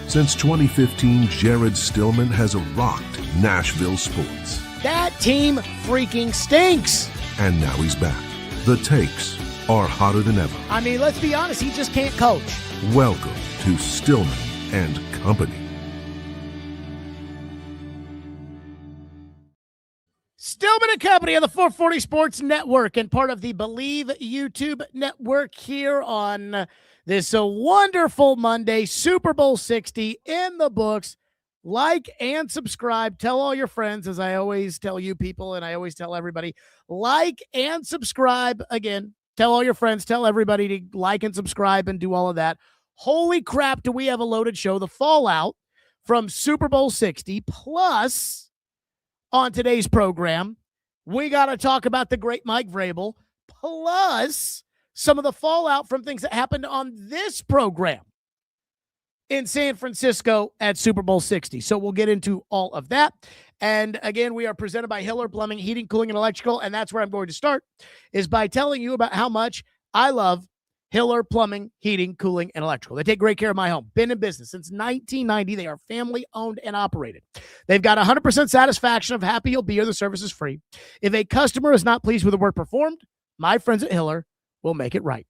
Since 2015, Jared Stillman has rocked Nashville sports. That team freaking stinks. And now he's back. The takes are hotter than ever. I mean, let's be honest, he just can't coach. Welcome to Stillman and Company. Stillman and Company on the 440 Sports Network and part of the Believe YouTube network here on this wonderful Monday, Super Bowl 60 in the books. Like and subscribe. Tell all your friends, as I always tell you people, and I always tell everybody, like and subscribe. Again, tell all your friends, tell everybody to like and subscribe and do all of that. Holy crap, do we have a loaded show. The fallout from Super Bowl 60, plus on today's program, we got to talk about the great Mike Vrabel, plus some of the fallout from things that happened on this program in San Francisco at Super Bowl 60. So we'll get into all of that. And again, we are presented by Hiller Plumbing, Heating, Cooling, and Electrical. And that's where I'm going to start, is by telling you about how much I love Hiller Plumbing, Heating, Cooling, and Electrical. They take great care of my home. Been in business since 1990. They are family owned and operated. They've got 100% satisfaction of happy you'll be here. The service is free. If a customer is not pleased with the work performed, my friends at Hiller will make it right.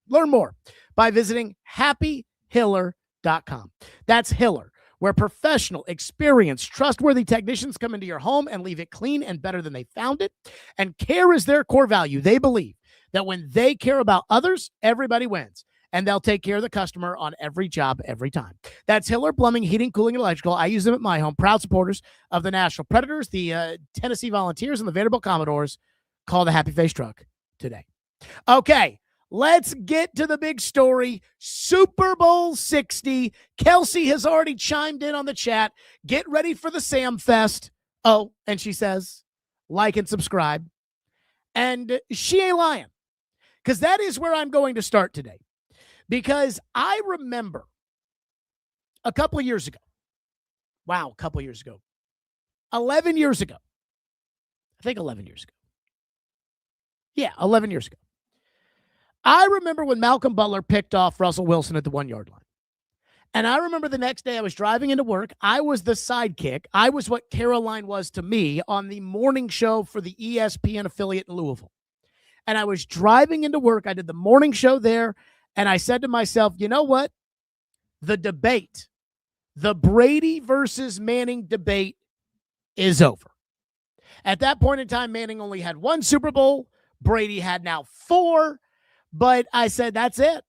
Learn more by visiting happyhiller.com. That's Hiller, where professional, experienced, trustworthy technicians come into your home and leave it clean and better than they found it. And care is their core value. They believe that when they care about others, everybody wins. And they'll take care of the customer on every job, every time. That's Hiller Plumbing, Heating, Cooling, and Electrical. I use them at my home. Proud supporters of the Nashville Predators, the Tennessee Volunteers, and the Vanderbilt Commodores. Call the Happy Face Truck today. Okay, let's get to the big story. Super Bowl 60. Kelsey has already chimed in on the chat. Get ready for the Sam Fest. Oh, and she says, like and subscribe. And she ain't lying, because that is where I'm going to start today. Because I remember a couple of years ago. Wow, a couple of years ago. 11 years ago. I think 11 years ago. Yeah, 11 years ago. I remember when Malcolm Butler picked off Russell Wilson at the 1-yard line. And I remember the next day I was driving into work. I was the sidekick. I was what Caroline was to me on the morning show for the ESPN affiliate in Louisville. And I was driving into work. I did the morning show there. And I said to myself, you know what? The debate, the Brady versus Manning debate is over. At that point in time, Manning only had 1 Super Bowl. Brady had now 4. But I said, that's it.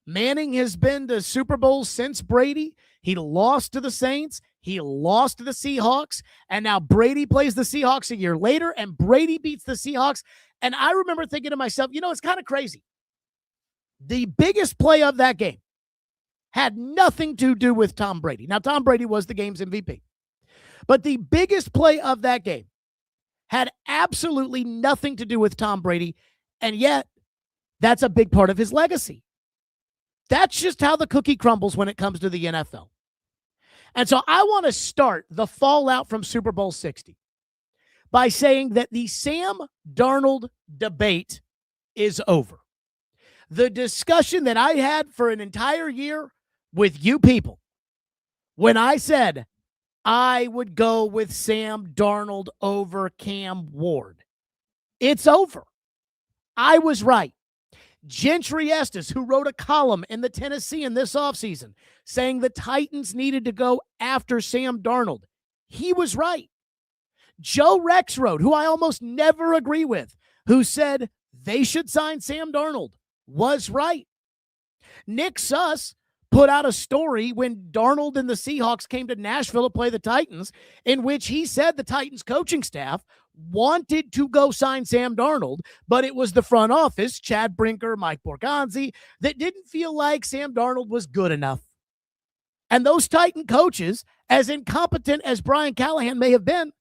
Manning has been to Super Bowls since Brady. He lost to the Saints. He lost to the Seahawks. And now Brady plays the Seahawks a year later, and Brady beats the Seahawks. And I remember thinking to myself, you know, it's kind of crazy. The biggest play of that game had nothing to do with Tom Brady. Now, Tom Brady was the game's MVP. But the biggest play of that game had absolutely nothing to do with Tom Brady. And yet, that's a big part of his legacy. That's just how the cookie crumbles when it comes to the NFL. And so I want to start the fallout from Super Bowl 60 by saying that the Sam Darnold debate is over. The discussion that I had for an entire year with you people, when I said I would go with Sam Darnold over Cam Ward, it's over. I was right. Gentry Estes, who wrote a column in the Tennessean this offseason saying the Titans needed to go after Sam Darnold, he was right. Joe Rexrode, who I almost never agree with, who said they should sign Sam Darnold, was right. Nick Suss put out a story when Darnold and the Seahawks came to Nashville to play the Titans, in which he said the Titans coaching staff wanted to go sign Sam Darnold, but it was the front office, Chad Brinker, Mike Borgonzi, that didn't feel like Sam Darnold was good enough. And those Titan coaches, as incompetent as Brian Callahan may have been,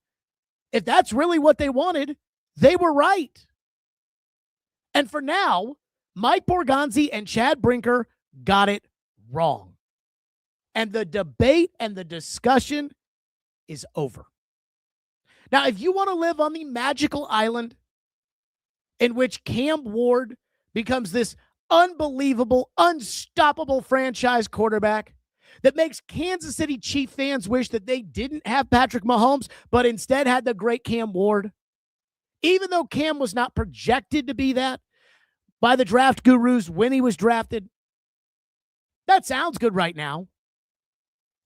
if that's really what they wanted, they were right. And for now, Mike Borgonzi and Chad Brinker got it wrong. And the debate and the discussion is over. Now, if you want to live on the magical island in which Cam Ward becomes this unbelievable, unstoppable franchise quarterback, that makes Kansas City Chief fans wish that they didn't have Patrick Mahomes, but instead had the great Cam Ward? Even though Cam was not projected to be that by the draft gurus when he was drafted. That sounds good right now.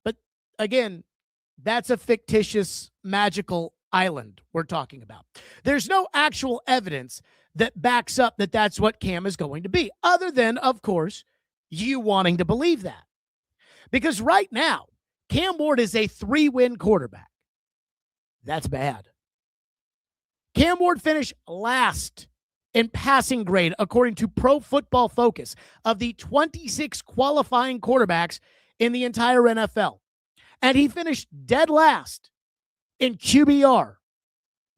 But again, that's a fictitious, magical island we're talking about. There's no actual evidence that backs up that that's what Cam is going to be, other than, of course, you wanting to believe that. Because right now, Cam Ward is a 3-win quarterback. That's bad. Cam Ward finished last in passing grade, according to Pro Football Focus, of the 26 qualifying quarterbacks in the entire NFL. And he finished dead last in QBR,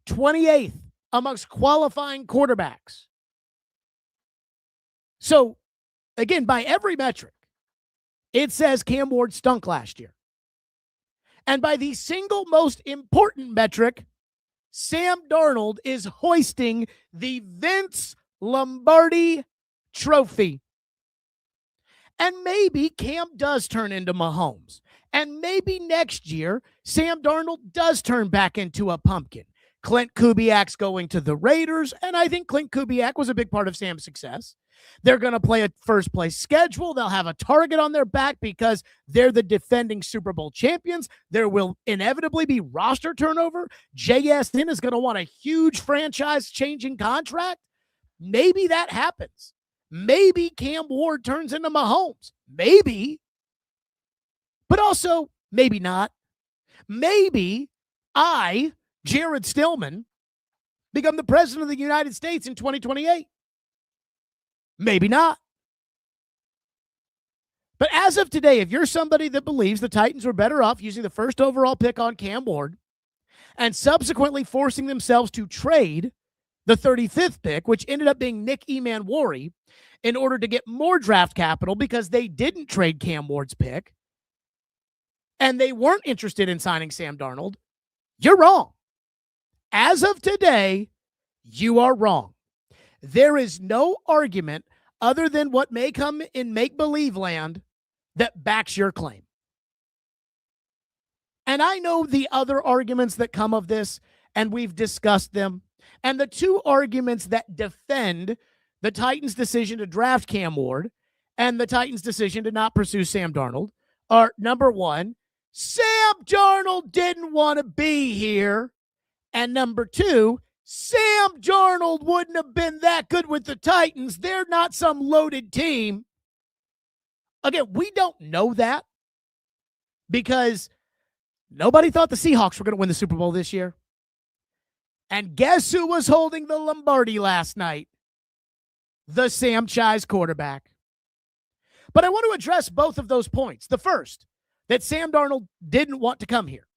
28th amongst qualifying quarterbacks. So, again, by every metric, it says Cam Ward stunk last year. And by the single most important metric, Sam Darnold is hoisting the Vince Lombardi Trophy. And maybe Cam does turn into Mahomes. And maybe next year, Sam Darnold does turn back into a pumpkin. Clint Kubiak's going to the Raiders, and I think Clint Kubiak was a big part of Sam's success. They're going to play a first-place schedule. They'll have a target on their back because they're the defending Super Bowl champions. There will inevitably be roster turnover. JSN is going to want a huge franchise-changing contract. Maybe that happens. Maybe Cam Ward turns into Mahomes. Maybe. But also, maybe not. Maybe I, Jared Stillman, become the president of the United States in 2028. Maybe not. But as of today, if you're somebody that believes the Titans were better off using the first overall pick on Cam Ward and subsequently forcing themselves to trade the 35th pick, which ended up being Nick Emanwari, in order to get more draft capital because they didn't trade Cam Ward's pick, and they weren't interested in signing Sam Darnold, you're wrong. As of today, you are wrong. There is no argument other than what may come in make-believe land that backs your claim. And I know the other arguments that come of this, and we've discussed them. And the two arguments that defend the Titans' decision to draft Cam Ward and the Titans' decision to not pursue Sam Darnold are, number one, Sam Darnold didn't want to be here. And number two, Sam Darnold wouldn't have been that good with the Titans. They're not some loaded team. Again, we don't know that because nobody thought the Seahawks were going to win the Super Bowl this year. And guess who was holding the Lombardi last night? The Sam Chi's quarterback. But I want to address both of those points. The first, that Sam Darnold didn't want to come here.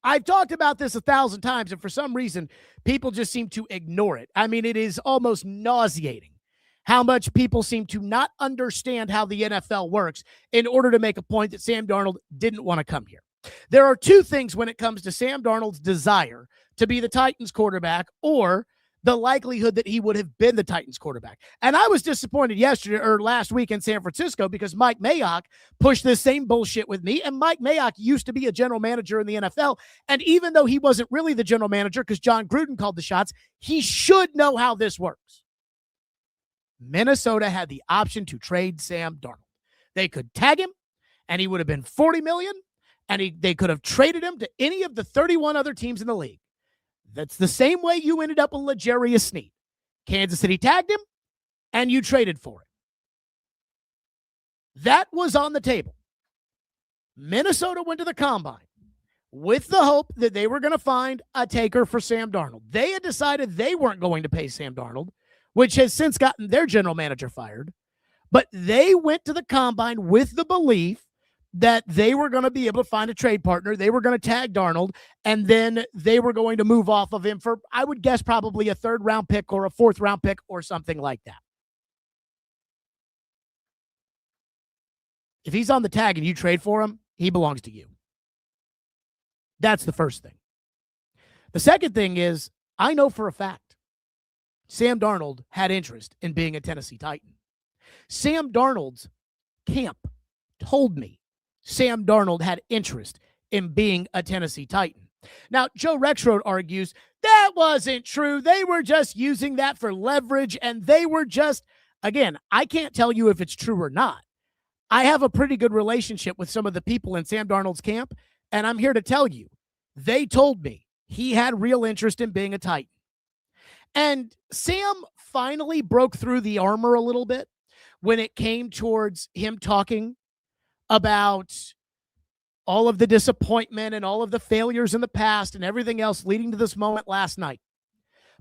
I've talked about this 1,000 times, and for some reason, people just seem to ignore it. I mean, it is almost nauseating how much people seem to not understand how the NFL works in order to make a point that Sam Darnold didn't want to come here. There are two things when it comes to Sam Darnold's desire to be the Titans quarterback or the likelihood that he would have been the Titans quarterback. And I was disappointed last week in San Francisco because Mike Mayock pushed this same bullshit with me. And Mike Mayock used to be a general manager in the NFL. And even though he wasn't really the general manager because John Gruden called the shots, he should know how this works. Minnesota had the option to trade Sam Darnold. They could tag him and he would have been $40 million, and they could have traded him to any of the 31 other teams in the league. That's the same way you ended up with L'Jarius Sneed. Kansas City tagged him, and you traded for it. That was on the table. Minnesota went to the combine with the hope that they were going to find a taker for Sam Darnold. They had decided they weren't going to pay Sam Darnold, which has since gotten their general manager fired. But they went to the combine with the belief that they were going to be able to find a trade partner. They were going to tag Darnold, and then they were going to move off of him for, I would guess, probably a 3rd-round pick or a 4th-round pick or something like that. If he's on the tag and you trade for him, he belongs to you. That's the first thing. The second thing is, I know for a fact Sam Darnold had interest in being a Tennessee Titan. Sam Darnold's camp told me Sam Darnold had interest in being a Tennessee Titan. Now, Joe Rexrode argues that wasn't true. They were just using that for leverage, and they were just, again, I can't tell you if it's true or not. I have a pretty good relationship with some of the people in Sam Darnold's camp, and I'm here to tell you, they told me he had real interest in being a Titan. And Sam finally broke through the armor a little bit when it came towards him talking about all of the disappointment and all of the failures in the past and everything else leading to this moment last night.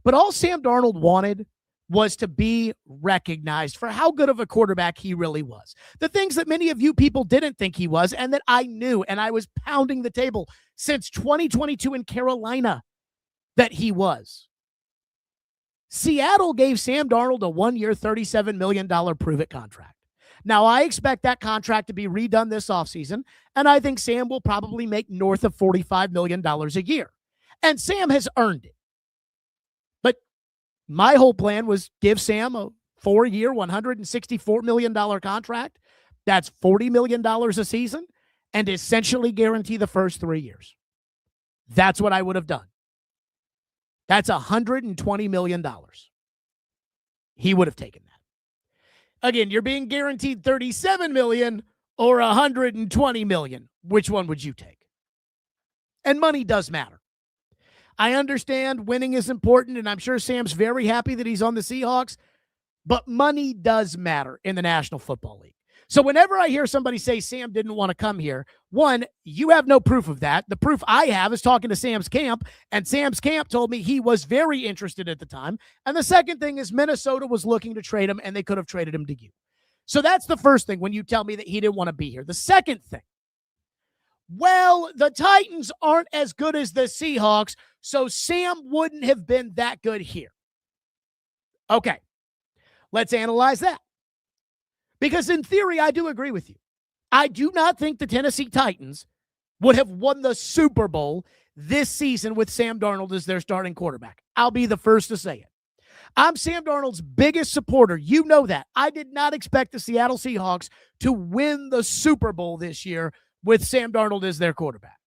But all Sam Darnold wanted was to be recognized for how good of a quarterback he really was. The things that many of you people didn't think he was and that I knew, and I was pounding the table since 2022 in Carolina that he was. Seattle gave Sam Darnold a 1-year, $37 million prove-it contract. Now, I expect that contract to be redone this offseason, and I think Sam will probably make north of $45 million a year. And Sam has earned it. But my whole plan was give Sam a 4-year, $164 million contract. That's $40 million a season, and essentially guarantee the first 3 years. That's what I would have done. That's $120 million. He would have taken that. Again, you're being guaranteed $37 million or $120 million. Which one would you take? And money does matter. I understand winning is important, and I'm sure Sam's very happy that he's on the Seahawks, but money does matter in the National Football League. So whenever I hear somebody say Sam didn't want to come here, one, you have no proof of that. The proof I have is talking to Sam's camp, and Sam's camp told me he was very interested at the time. And the second thing is Minnesota was looking to trade him, and they could have traded him to you. So that's the first thing when you tell me that he didn't want to be here. The second thing, well, the Titans aren't as good as the Seahawks, so Sam wouldn't have been that good here. Okay, let's analyze that. Because in theory, I do agree with you. I do not think the Tennessee Titans would have won the Super Bowl this season with Sam Darnold as their starting quarterback. I'll be the first to say it. I'm Sam Darnold's biggest supporter. You know that. I did not expect the Seattle Seahawks to win the Super Bowl this year with Sam Darnold as their quarterback.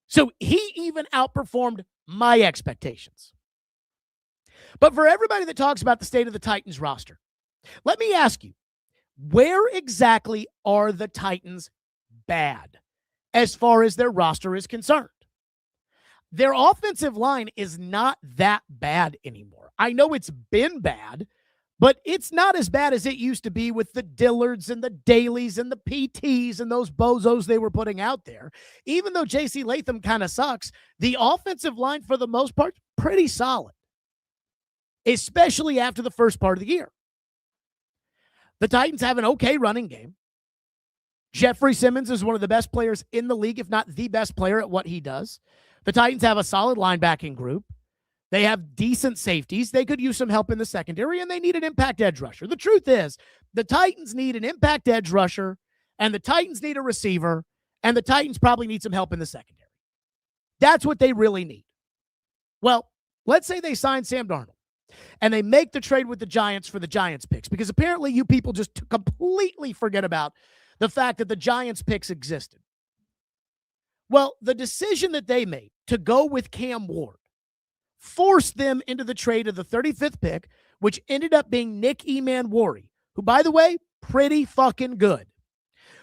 So he even outperformed my expectations. But for everybody that talks about the state of the Titans roster, let me ask you, where exactly are the Titans bad as far as their roster is concerned? Their offensive line is not that bad anymore. I know it's been bad, but it's not as bad as it used to be with the Dillards and the Dailies and the PTs and those bozos they were putting out there. Even though J.C. Latham kind of sucks, the offensive line for the most part, pretty solid, especially after the first part of the year. The Titans have an okay running game. Jeffrey Simmons is one of the best players in the league, if not the best player at what he does. The Titans have a solid linebacking group. They have decent safeties. They could use some help in the secondary, and they need an impact edge rusher. The truth is, the Titans need an impact edge rusher, and the Titans need a receiver, and the Titans probably need some help in the secondary. That's what they really need. Well, let's say they sign Sam Darnold, and they make the trade with the Giants for the Giants picks, because apparently you people just completely forget about the fact that the Giants picks existed. Well, the decision that they made to go with Cam Ward forced them into the trade of the 35th pick, which ended up being Nick Emanwari, who, by the way, pretty fucking good.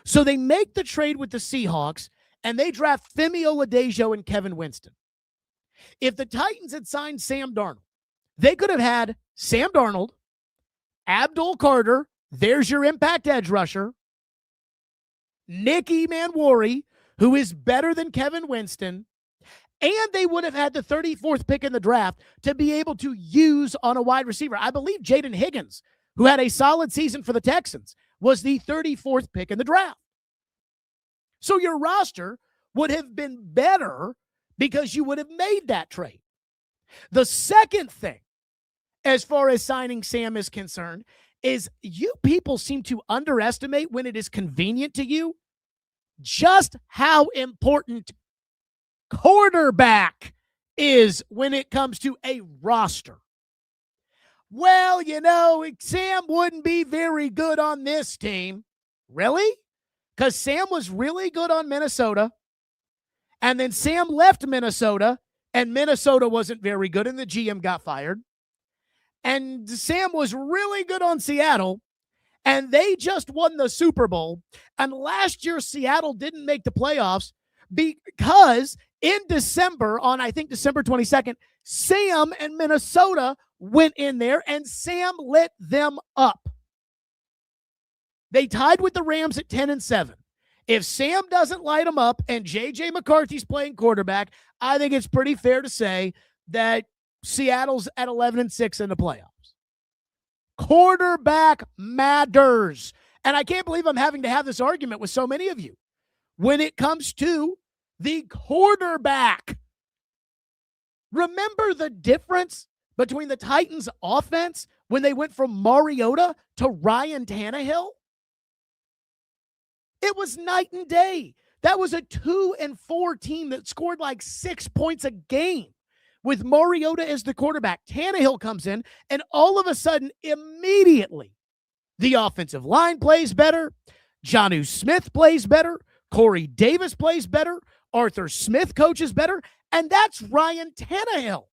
So they make the trade with the Seahawks, and they draft Femi Oladejo and Kevin Winston. If the Titans had signed Sam Darnold, they could have had Sam Darnold, Abdul Carter, there's your impact edge rusher, Nick Emanwari, who is better than Kevin Winston, and they would have had the 34th pick in the draft to be able to use on a wide receiver. I believe Jaden Higgins, who had a solid season for the Texans, was the 34th pick in the draft. So your roster would have been better because you would have made that trade. The second thing, as far as signing Sam is concerned, is you people seem to underestimate when it is convenient to you just how important quarterback is when it comes to a roster. Well, you know, Sam wouldn't be very good on this team. Really? because Sam was really good on Minnesota, and then Sam left Minnesota, and Minnesota wasn't very good, and the GM got fired. And Sam was really good on Seattle, and they just won the Super Bowl. And last year, Seattle didn't make the playoffs because in December, on I think December 22nd, Sam and Minnesota went in there, and Sam lit them up. They tied with the Rams at 10-7. If Sam doesn't light them up and J.J. McCarthy's playing quarterback, I think it's pretty fair to say that Seattle's at 11-6 in the playoffs. Quarterback matters. And I can't believe I'm having to have this argument with so many of you. When it comes to the quarterback, remember the difference between the Titans' offense when they went from Mariota to Ryan Tannehill? It was night and day. That was a 2-4 team that scored like 6 points a game with Mariota as the quarterback. Tannehill comes in, and all of a sudden, immediately, the offensive line plays better. Jonnu Smith plays better. Corey Davis plays better. Arthur Smith coaches better. And that's Ryan Tannehill.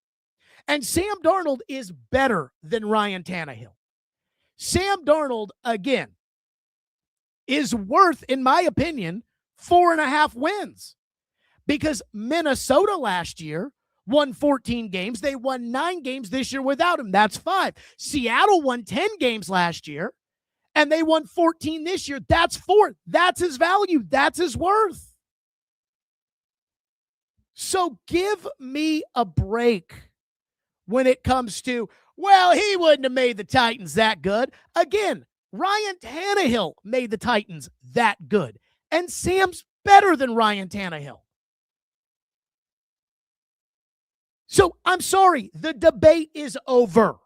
And Sam Darnold is better than Ryan Tannehill. Sam Darnold, again, is worth, in my opinion, 4.5 wins. Because Minnesota last year won 14 games. They won 9 games this year without him. That's 5. Seattle won 10 games last year, and they won 14 this year. That's 4. That's his value. That's his worth. So give me a break when it comes to, well, he wouldn't have made the Titans that good. Again, Ryan Tannehill made the Titans that good. And Sam's better than Ryan Tannehill. So I'm sorry, the debate is over.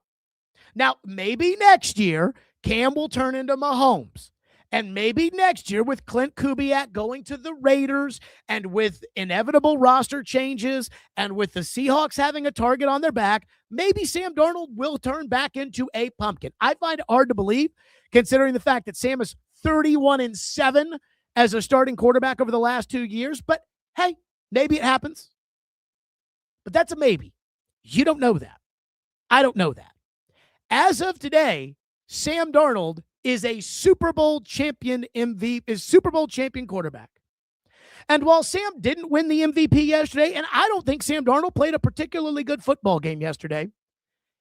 Now, maybe next year, Cam will turn into Mahomes. And maybe next year, with Clint Kubiak going to the Raiders and with inevitable roster changes and with the Seahawks having a target on their back, maybe Sam Darnold will turn back into a pumpkin. I find it hard to believe, considering the fact that Sam is 31-7 as a starting quarterback over the last 2 years. But hey, maybe it happens. But that's a maybe. You don't know that. I don't know that. As of today, Sam Darnold is a Super Bowl champion Super Bowl champion quarterback. And while Sam didn't win the MVP yesterday, and I don't think Sam Darnold played a particularly good football game yesterday,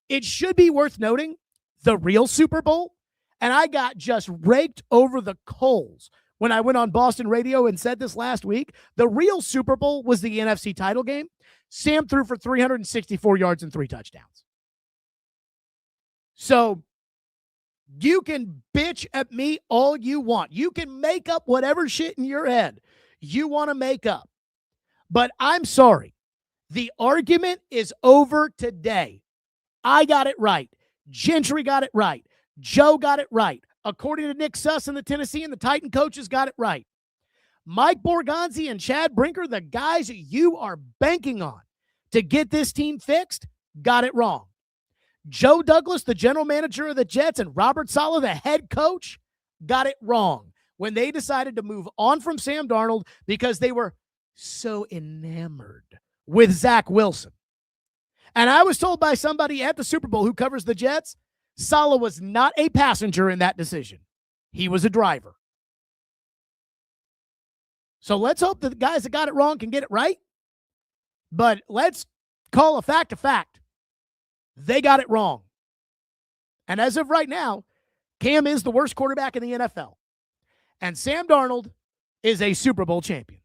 it should be worth noting the real Super Bowl, and I got just raked over the coals when I went on Boston radio and said this last week, the real Super Bowl was the NFC title game. Sam threw for 364 yards and 3 touchdowns. So you can bitch at me all you want. You can make up whatever shit in your head you want to make up. But I'm sorry. The argument is over today. I got it right. Gentry got it right. Joe got it right. According to Nick Suss and the Tennessee and the Titan coaches got it right. Mike Borgonzi and Chad Brinker, the guys you are banking on to get this team fixed, got it wrong. Joe Douglas, the general manager of the Jets, and Robert Saleh, the head coach, got it wrong when they decided to move on from Sam Darnold because they were so enamored with Zach Wilson. And I was told by somebody at the Super Bowl who covers the Jets, Saleh was not a passenger in that decision. He was a driver. So let's hope that the guys that got it wrong can get it right. But let's call a fact a fact. They got it wrong. And as of right now, Cam is the worst quarterback in the NFL. And Sam Darnold is a Super Bowl champion.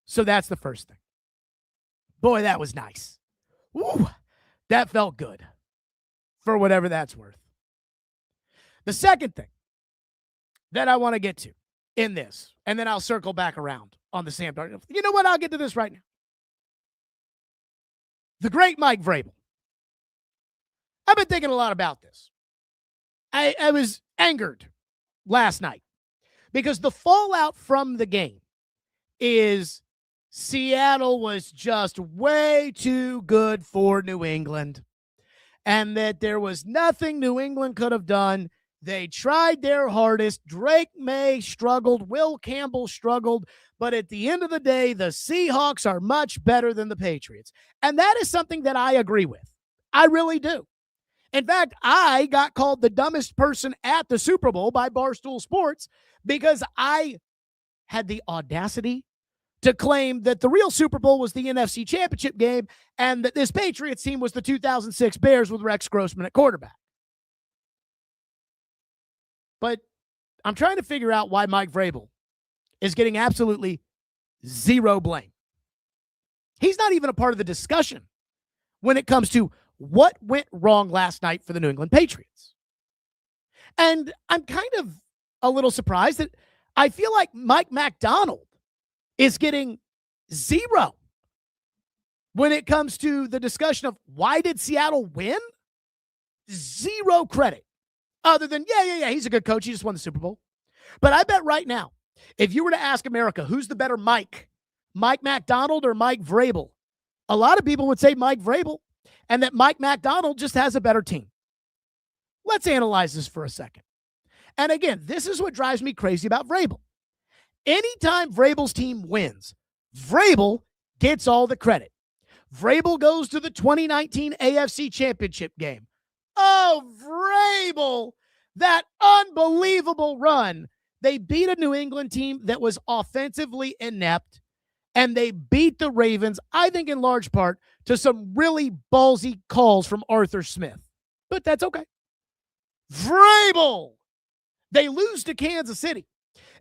So that's the first thing. Boy, that was nice. Woo, that felt good. For whatever that's worth. The second thing that I want to get to in this, and then I'll circle back around on the Sam Darnold. You know what? I'll get to this right now. The great Mike Vrabel. I've been thinking a lot about this. I was angered last night because the fallout from the game is Seattle was just way too good for New England, and that there was nothing New England could have done They tried their hardest. Drake May struggled. Will Campbell struggled. But at the end of the day, the Seahawks are much better than the Patriots. And that is something that I agree with. I really do. In fact, I got called the dumbest person at the Super Bowl by Barstool Sports because I had the audacity to claim that the real Super Bowl was the NFC Championship game and that this Patriots team was the 2006 Bears with Rex Grossman at quarterback. But I'm trying to figure out why Mike Vrabel is getting absolutely zero blame. He's not even a part of the discussion when it comes to what went wrong last night for the New England Patriots. And I'm kind of a little surprised that I feel like Mike McDonald is getting zero when it comes to the discussion of why did Seattle win? Zero credit. Other than, yeah, he's a good coach. He just won the Super Bowl. But I bet right now, if you were to ask America, who's the better Mike McDonald or Mike Vrabel? A lot of people would say Mike Vrabel, and that Mike McDonald just has a better team. Let's analyze this for a second. And again, this is what drives me crazy about Vrabel. Anytime Vrabel's team wins, Vrabel gets all the credit. Vrabel goes to the 2019 AFC Championship game. Oh, Vrabel, that unbelievable run. They beat a New England team that was offensively inept, and they beat the Ravens, I think in large part, to some really ballsy calls from Arthur Smith. But that's okay. Vrabel! They lose to Kansas City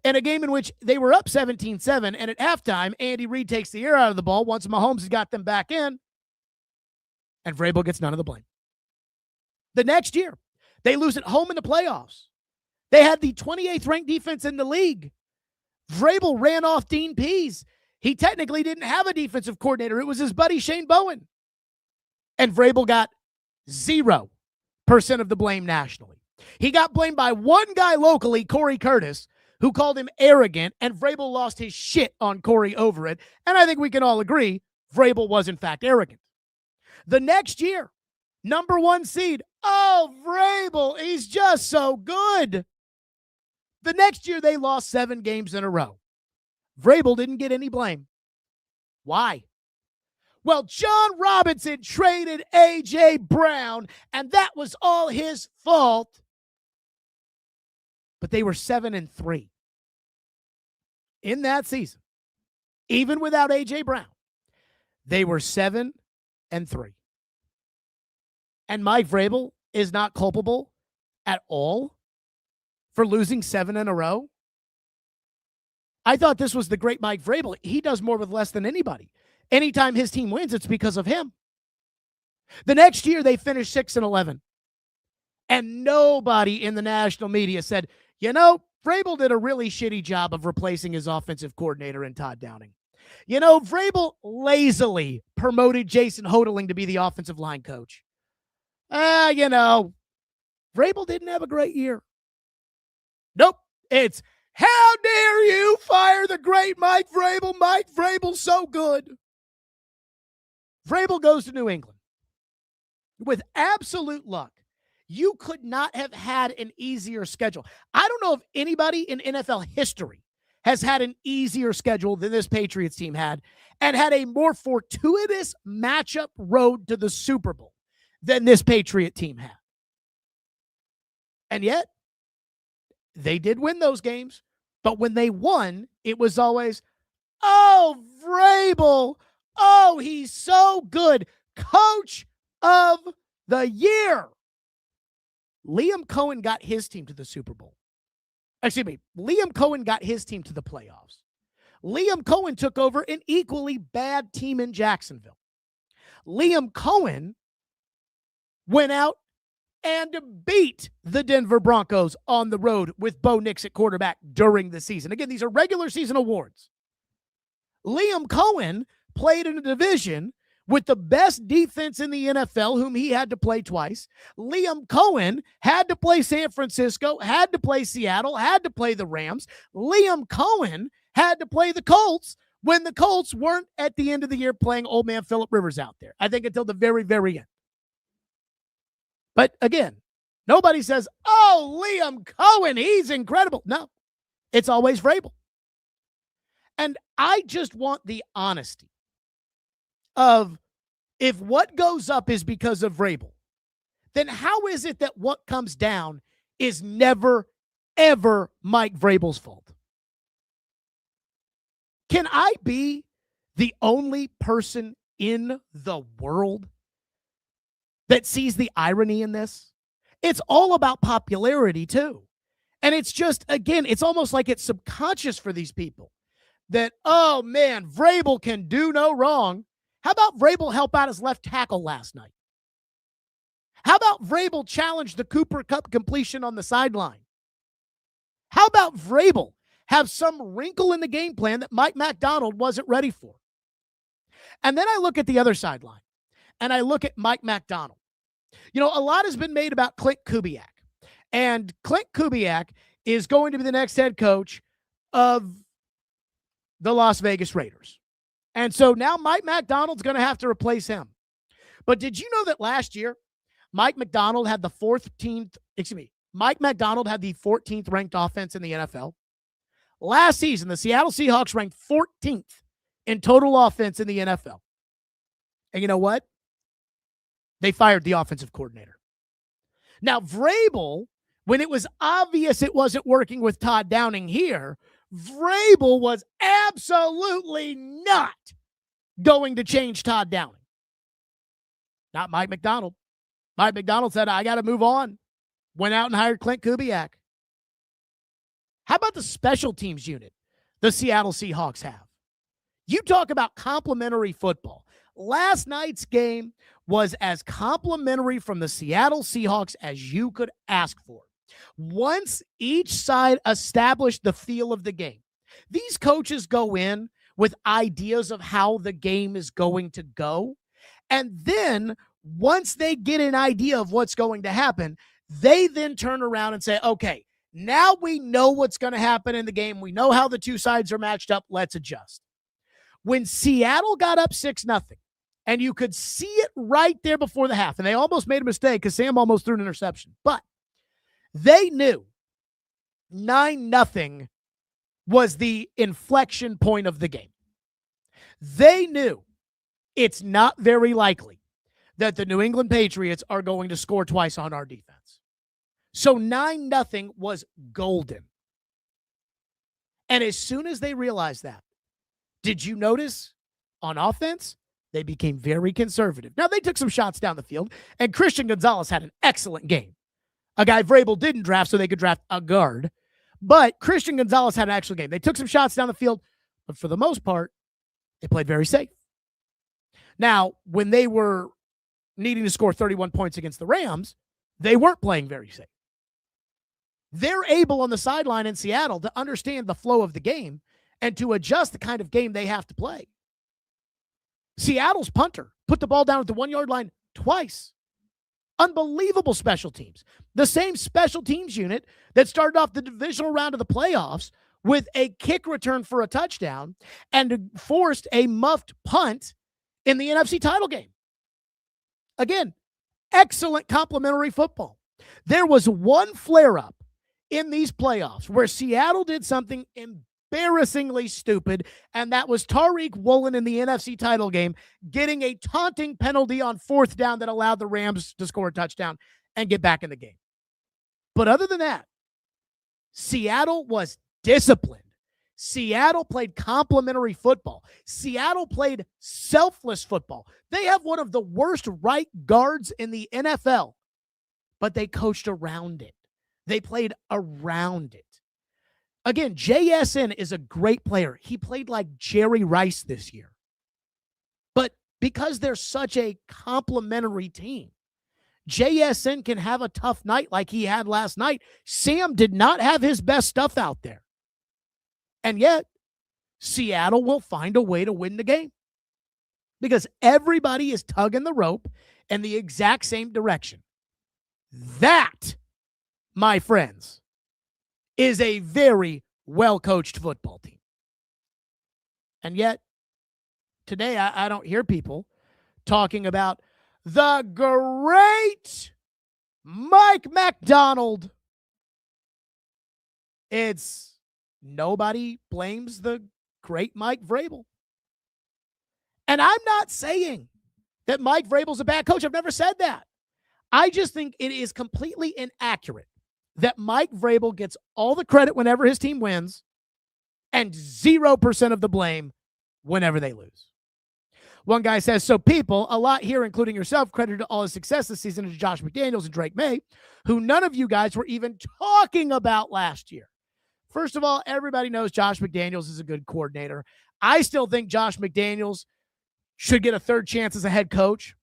in a game in which they were up 17-7, and at halftime, Andy Reid takes the air out of the ball once Mahomes has got them back in, and Vrabel gets none of the blame. The next year, they lose at home in the playoffs. They had the 28th ranked defense in the league. Vrabel ran off Dean Pease. He technically didn't have a defensive coordinator. It was his buddy Shane Bowen. And Vrabel got 0% of the blame nationally. He got blamed by one guy locally, Corey Curtis, who called him arrogant, and Vrabel lost his shit on Corey over it. And I think we can all agree Vrabel was in fact arrogant. The next year, number 1 seed. Oh, Vrabel, he's just so good. The next year, they lost 7 games in a row. Vrabel didn't get any blame. Why? Well, John Robinson traded A.J. Brown, and that was all his fault. But they were 7-3 in that season. Even without A.J. Brown, they were 7-3. And Mike Vrabel is not culpable at all for losing 7 in a row. I thought this was the great Mike Vrabel. He does more with less than anybody. Anytime his team wins, it's because of him. The next year, they finished 6-11. And nobody in the national media said, Vrabel did a really shitty job of replacing his offensive coordinator in Todd Downing. Vrabel lazily promoted Jason Hodeling to be the offensive line coach. Vrabel didn't have a great year. Nope. It's, how dare you fire the great Mike Vrabel? Mike Vrabel's so good. Vrabel goes to New England. With absolute luck, you could not have had an easier schedule. I don't know if anybody in NFL history has had an easier schedule than this Patriots team had and had a more fortuitous matchup road to the Super Bowl than this Patriot team had. And yet, they did win those games, but when they won, it was always, oh, Vrabel, oh, he's so good. Coach of the year. Liam Cohen got his team to the Super Bowl. Liam Cohen got his team to the playoffs. Liam Cohen took over an equally bad team in Jacksonville. Liam Cohen went out and beat the Denver Broncos on the road with Bo Nix at quarterback during the season. Again, these are regular season awards. Liam Cohen played in a division with the best defense in the NFL, whom he had to play twice. Liam Cohen had to play San Francisco, had to play Seattle, had to play the Rams. Liam Cohen had to play the Colts when the Colts weren't at the end of the year playing old man Phillip Rivers out there. I think until the very, very end. But again, Nobody says, oh, Liam Cohen, he's incredible. No, it's always Vrabel. And I just want the honesty of, if what goes up is because of Vrabel, then how is it that what comes down is never, ever Mike Vrabel's fault? Can I be the only person in the world that sees the irony in this? It's all about popularity, too. And it's just, again, it's almost like it's subconscious for these people that, oh, man, Vrabel can do no wrong. How about Vrabel help out his left tackle last night? How about Vrabel challenge the Cooper Cup completion on the sideline? How about Vrabel have some wrinkle in the game plan that Mike McDonald wasn't ready for? And then I look at the other sideline, and I look at Mike McDonald. You know, a lot has been made about Clint Kubiak. And Clint Kubiak is going to be the next head coach of the Las Vegas Raiders. And so now Mike McDonald's going to have to replace him. But did you know that last year, Mike McDonald had the 14th ranked offense in the NFL? Last season, the Seattle Seahawks ranked 14th in total offense in the NFL. And you know what? They fired the offensive coordinator. Now, Vrabel, when it was obvious it wasn't working with Todd Downing here, Vrabel was absolutely not going to change Todd Downing. Not Mike McDonald. Mike McDonald said, I got to move on. Went out and hired Clint Kubiak. How about the special teams unit the Seattle Seahawks have? You talk about complimentary football. Last night's game was as complimentary from the Seattle Seahawks as you could ask for. Once each side established the feel of the game, these coaches go in with ideas of how the game is going to go. And then once they get an idea of what's going to happen, they then turn around and say, okay, now we know what's going to happen in the game. We know how the two sides are matched up. Let's adjust. When Seattle got up 6-0, and you could see it right there before the half, and they almost made a mistake because Sam almost threw an interception, but they knew 9-0 was the inflection point of the game. They knew it's not very likely that the New England Patriots are going to score twice on our defense. So 9-0 was golden. And as soon as they realized that, did you notice on offense, they became very conservative. Now, they took some shots down the field, and Christian Gonzalez had an excellent game. A guy Vrabel didn't draft so they could draft a guard. But Christian Gonzalez had an excellent game. They took some shots down the field, but for the most part, they played very safe. Now, when they were needing to score 31 points against the Rams, they weren't playing very safe. They're able on the sideline in Seattle to understand the flow of the game and to adjust the kind of game they have to play. Seattle's punter put the ball down at the 1-yard line twice. Unbelievable special teams. The same special teams unit that started off the divisional round of the playoffs with a kick return for a touchdown and forced a muffed punt in the NFC title game. Again, excellent complimentary football. There was one flare-up in these playoffs where Seattle did something embarrassingly stupid, and that was Tariq Woolen in the NFC title game getting a taunting penalty on 4th down that allowed the Rams to score a touchdown and get back in the game. But other than that, Seattle was disciplined. Seattle played complimentary football. Seattle played selfless football. They have one of the worst right guards in the NFL, but they coached around it. They played around it. Again, JSN is a great player. He played like Jerry Rice this year. But because they're such a complimentary team, JSN can have a tough night like he had last night. Sam did not have his best stuff out there. And yet, Seattle will find a way to win the game because everybody is tugging the rope in the exact same direction. That, my friends, is a very well-coached football team. And yet, today I don't hear people talking about the great Mike McDonald. It's nobody blames the great Mike Vrabel. And I'm not saying that Mike Vrabel's a bad coach. I've never said that. I just think it is completely inaccurate that Mike Vrabel gets all the credit whenever his team wins and 0% of the blame whenever they lose. One guy says, so people, a lot here, including yourself, credited all his success this season to Josh McDaniels and Drake May, who none of you guys were even talking about last year. First of all, everybody knows Josh McDaniels is a good coordinator. I still think Josh McDaniels should get a third chance as a head coach.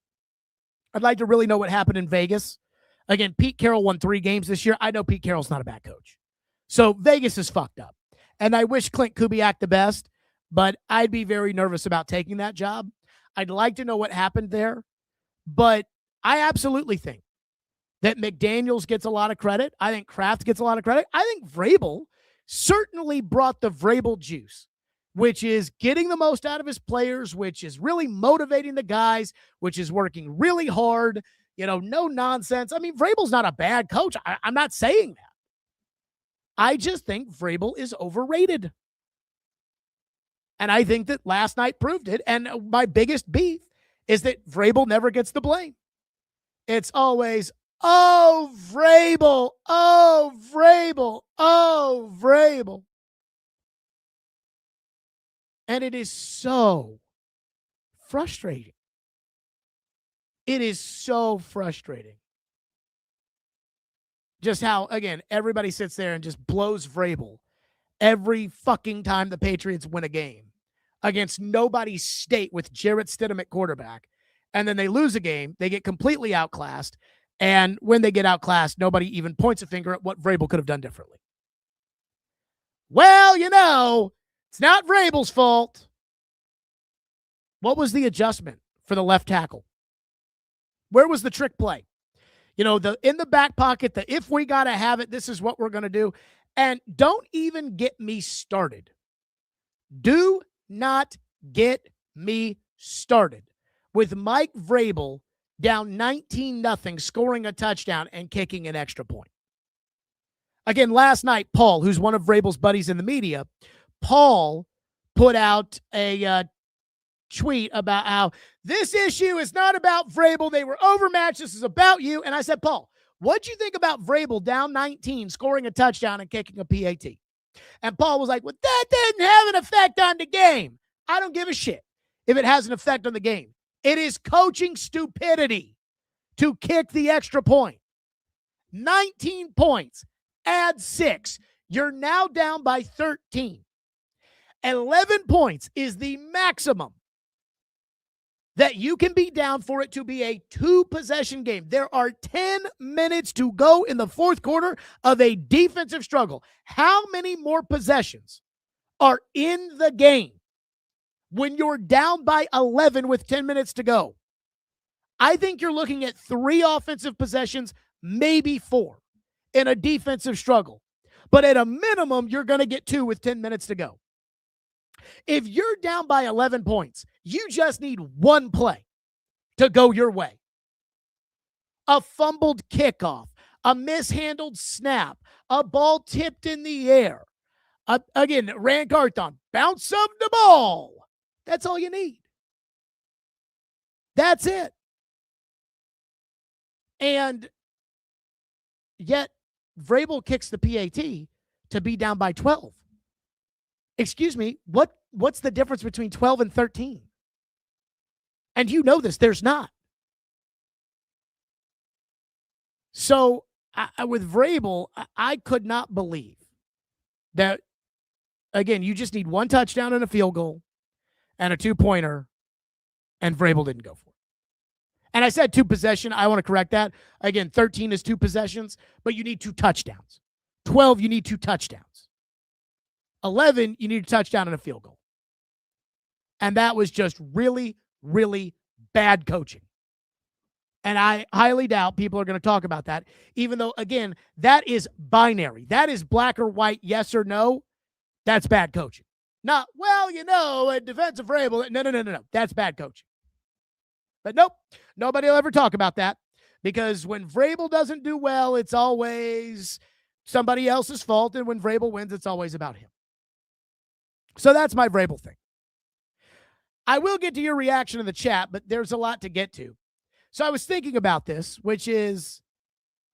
I'd like to really know what happened in Vegas. Again, Pete Carroll won 3 games this year. I know Pete Carroll's not a bad coach. So Vegas is fucked up. And I wish Clint Kubiak the best, but I'd be very nervous about taking that job. I'd like to know what happened there. But I absolutely think that McDaniels gets a lot of credit. I think Kraft gets a lot of credit. I think Vrabel certainly brought the Vrabel juice, which is getting the most out of his players, which is really motivating the guys, which is working really hard, no nonsense. I mean, Vrabel's not a bad coach. I'm not saying that. I just think Vrabel is overrated. And I think that last night proved it. And my biggest beef is that Vrabel never gets the blame. It's always, oh, Vrabel, oh, Vrabel, oh, Vrabel. And it is so frustrating. It is so frustrating. Just how, again, everybody sits there and just blows Vrabel every fucking time the Patriots win a game against nobody's state with Jarrett Stidham at quarterback. And then they lose a game. They get completely outclassed. And when they get outclassed, nobody even points a finger at what Vrabel could have done differently. Well, it's not Vrabel's fault. What was the adjustment for the left tackle? Where was the trick play? In the back pocket, if we got to have it, this is what we're going to do. And don't even get me started. Do not get me started with Mike Vrabel down 19-0, scoring a touchdown and kicking an extra point. Again, last night, Paul, who's one of Vrabel's buddies in the media, Paul put out a tweet about how this issue is not about Vrabel. They were overmatched. This is about you. And I said, Paul, what'd you think about Vrabel down 19, scoring a touchdown and kicking a PAT? And Paul was like, well, that didn't have an effect on the game. I don't give a shit if it has an effect on the game. It is coaching stupidity to kick the extra point. 19 points, add 6. You're now down by 13. 11 points is the maximum that you can be down for it to be a 2-possession game. There are 10 minutes to go in the fourth quarter of a defensive struggle. How many more possessions are in the game when you're down by 11 with 10 minutes to go? I think you're looking at 3 offensive possessions, maybe 4 in a defensive struggle. But at a minimum, you're going to get 2 with 10 minutes to go. If you're down by 11 points, you just need 1 play to go your way. A fumbled kickoff, a mishandled snap, a ball tipped in the air. Again, Rand Carthon, bounce up the ball. That's all you need. That's it. And yet, Vrabel kicks the PAT to be down by 12. Excuse me, what's the difference between 12 and 13? And you know this, there's not. So with Vrabel, I could not believe that, again, you just need 1 touchdown and a field goal and a 2-pointer, and Vrabel didn't go for it. And I said 2 possession. I want to correct that. Again, 13 is 2 possessions, but you need 2 touchdowns. 12, you need 2 touchdowns. 11, you need a touchdown and a field goal. And that was just really, really bad coaching. And I highly doubt people are going to talk about that, even though, again, that is binary. That is black or white, yes or no. That's bad coaching. Not, a defensive Vrabel. No. That's bad coaching. But nope, nobody will ever talk about that Because when Vrabel doesn't do well, it's always somebody else's fault. And when Vrabel wins, it's always about him. So that's my Vrabel thing. I will get to your reaction in the chat, but there's a lot to get to. So I was thinking about this, which is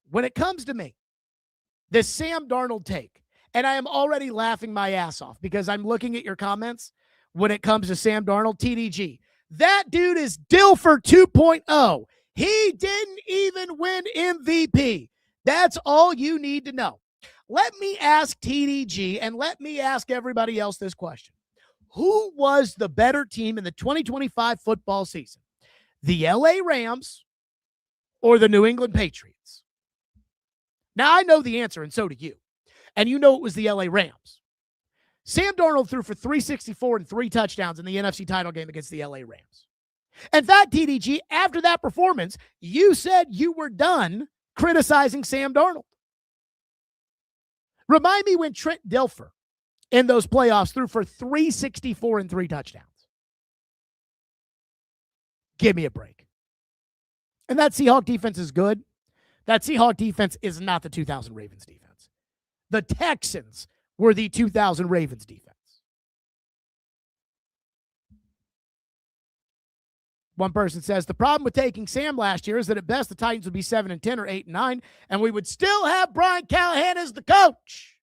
when it comes to me, this Sam Darnold take, and I am already laughing my ass off because I'm looking at your comments when it comes to Sam Darnold, TDG. That dude is Dilfer 2.0. He didn't even win MVP. That's all you need to know. Let me ask TDG and let me ask everybody else this question. Who was the better team in the 2025 football season? The LA Rams or the New England Patriots? Now, I know the answer, and so do you. And you know it was the LA Rams. Sam Darnold threw for 364 and 3 touchdowns in the NFC title game against the LA Rams. In fact, TDG, after that performance, you said you were done criticizing Sam Darnold. Remind me when Trent Dilfer in those playoffs threw for 364 and 3 touchdowns. Give me a break. And that Seahawk defense is good. That Seahawk defense is not the 2000 Ravens defense. The Texans were the 2000 Ravens defense. One person says, the problem with taking Sam last year is that at best the Titans would be 7-10 or 8-9, and we would still have Brian Callahan as the coach.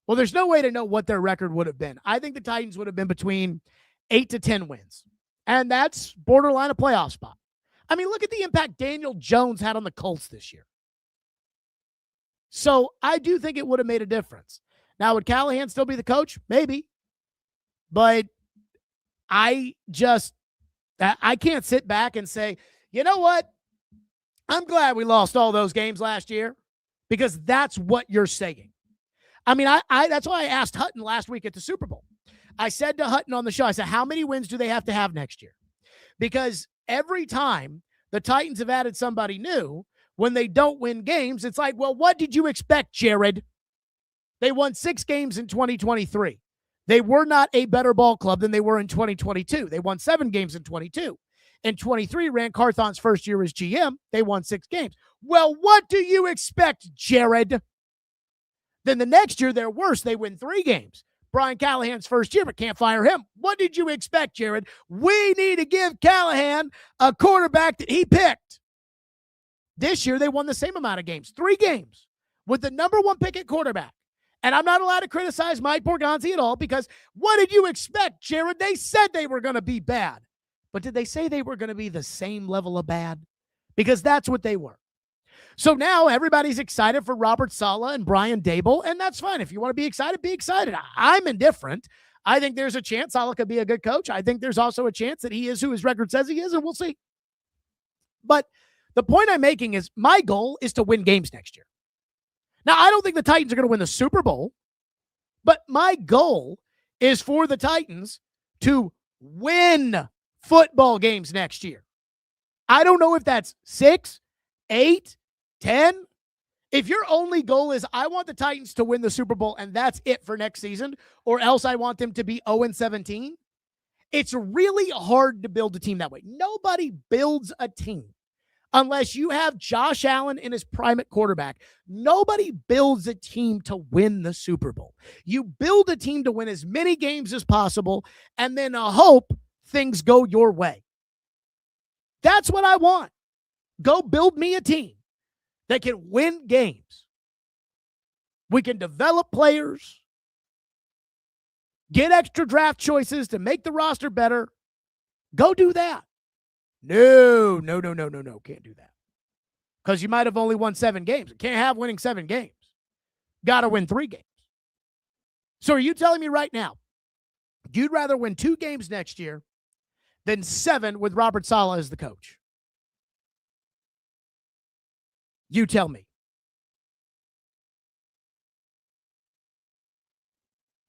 Well, there's no way to know what their record would have been. I think the Titans would have been between 8 to 10 wins, and that's borderline a playoff spot. I mean, look at the impact Daniel Jones had on the Colts this year. So I do think it would have made a difference. Now, would Callahan still be the coach? Maybe. But I can't sit back and say, you know what? I'm glad we lost all those games last year, because that's what you're saying. I mean, I that's why I asked Hutton last week at the Super Bowl. I said to Hutton on the show, I said, how many wins do they have to have next year? Because every time the Titans have added somebody new, when they don't win games, it's like, well, what did you expect, Jared? They won 6 games in 2023. They were not a better ball club than they were in 2022. They won 7 games in 22. In 23, Rand Carthon's first year as GM, they won 6 games. Well, what do you expect, Jared? Then the next year, they're worse. They win 3 games. Brian Callahan's first year, but can't fire him. What did you expect, Jared? We need to give Callahan a quarterback that he picked. This year, they won the same amount of games, 3 games, with the number 1 pick at quarterback. And I'm not allowed to criticize Mike Borgonzi at all, because what did you expect, Jared? They said they were going to be bad. But did they say they were going to be the same level of bad? Because that's what they were. So now everybody's excited for Robert Saleh and Brian Daboll, and that's fine. If you want to be excited, be excited. I'm indifferent. I think there's a chance Saleh could be a good coach. I think there's also a chance that he is who his record says he is, and we'll see. But the point I'm making is my goal is to win games next year. Now, I don't think the Titans are going to win the Super Bowl, but my goal is for the Titans to win football games next year. I don't know if that's 6, 8, 10. If your only goal is I want the Titans to win the Super Bowl and that's it for next season, or else I want them to be 0-17, it's really hard to build a team that way. Nobody builds a team unless you have Josh Allen in his prime at quarterback. Nobody builds a team to win the Super Bowl. You build a team to win as many games as possible and then hope things go your way. That's what I want. Go build me a team that can win games. We can develop players, get extra draft choices to make the roster better. Go do that. No. Can't do that. Because you might have only won 7 games. Can't have winning 7 games. Got to win 3 games. So are you telling me right now, you'd rather win 2 games next year than 7 with Robert Saleh as the coach? You tell me.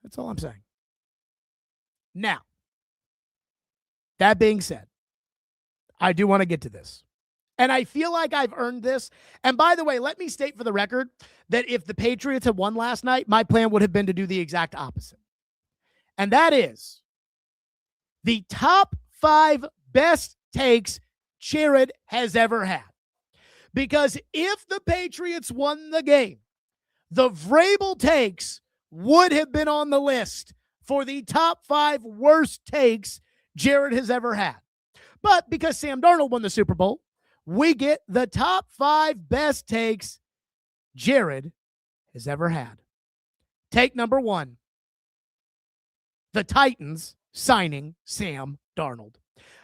That's all I'm saying. Now, that being said, I do want to get to this. And I feel like I've earned this. And by the way, let me state for the record that if the Patriots had won last night, my plan would have been to do the exact opposite. And that is the top 5 best takes Jared has ever had. Because if the Patriots won the game, the Vrabel takes would have been on the list for the top 5 worst takes Jared has ever had. But because Sam Darnold won the Super Bowl, we get the top 5 best takes Jared has ever had. Take number 1, the Titans signing Sam Darnold.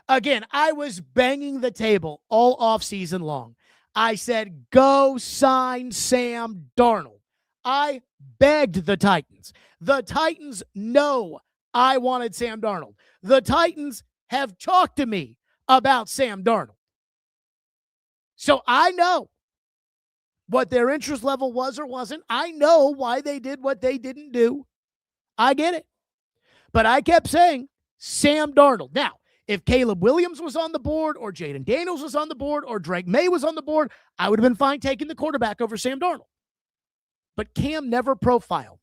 Again, I was banging the table all offseason long. I said, go sign Sam Darnold. I begged the Titans. The Titans know I wanted Sam Darnold. The Titans have talked to me about Sam Darnold. So I know what their interest level was or wasn't. I know why they did what they didn't do. I get it. But I kept saying Sam Darnold. Now, if Caleb Williams was on the board or Jaden Daniels was on the board or Drake May was on the board, I would have been fine taking the quarterback over Sam Darnold. But Cam never profiled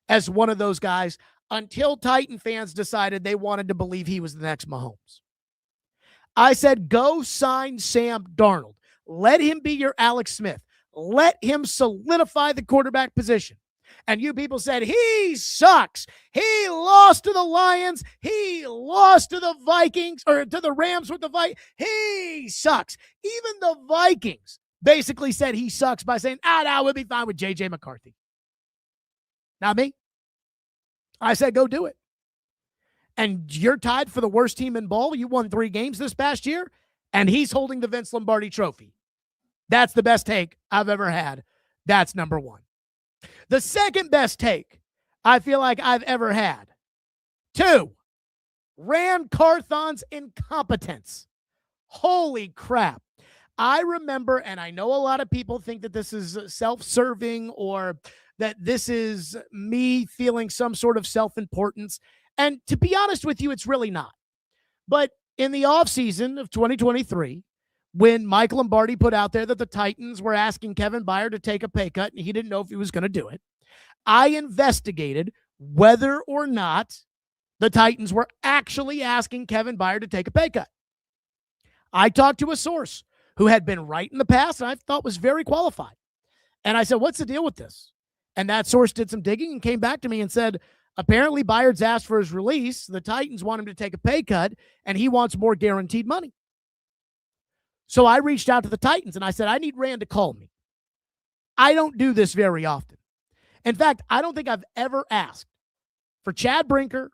as one of those guys until Titan fans decided they wanted to believe he was the next Mahomes. I said, go sign Sam Darnold. Let him be your Alex Smith. Let him solidify the quarterback position. And you people said, he sucks. He lost to the Lions. He lost to the Vikings or to the Rams with the Vikings. He sucks. Even the Vikings basically said he sucks by saying, no, we'll be fine with J.J. McCarthy. Not me. I said, go do it. And you're tied for the worst team in ball. You won 3 games this past year, and he's holding the Vince Lombardi trophy. That's the best take I've ever had. That's number 1. The second best take I feel like I've ever had. 2, Ran Carthon's incompetence. Holy crap. I remember, and I know a lot of people think that this is self-serving or that this is me feeling some sort of self-importance. And to be honest with you, it's really not. But in the offseason of 2023, when Mike Lombardi put out there that the Titans were asking Kevin Byard to take a pay cut and he didn't know if he was going to do it, I investigated whether or not the Titans were actually asking Kevin Byard to take a pay cut. I talked to a source who had been right in the past and I thought was very qualified. And I said, what's the deal with this? And that source did some digging and came back to me and said, apparently Byard's asked for his release. The Titans want him to take a pay cut and he wants more guaranteed money. So I reached out to the Titans and I said, I need Rand to call me. I don't do this very often. In fact, I don't think I've ever asked for Chad Brinker,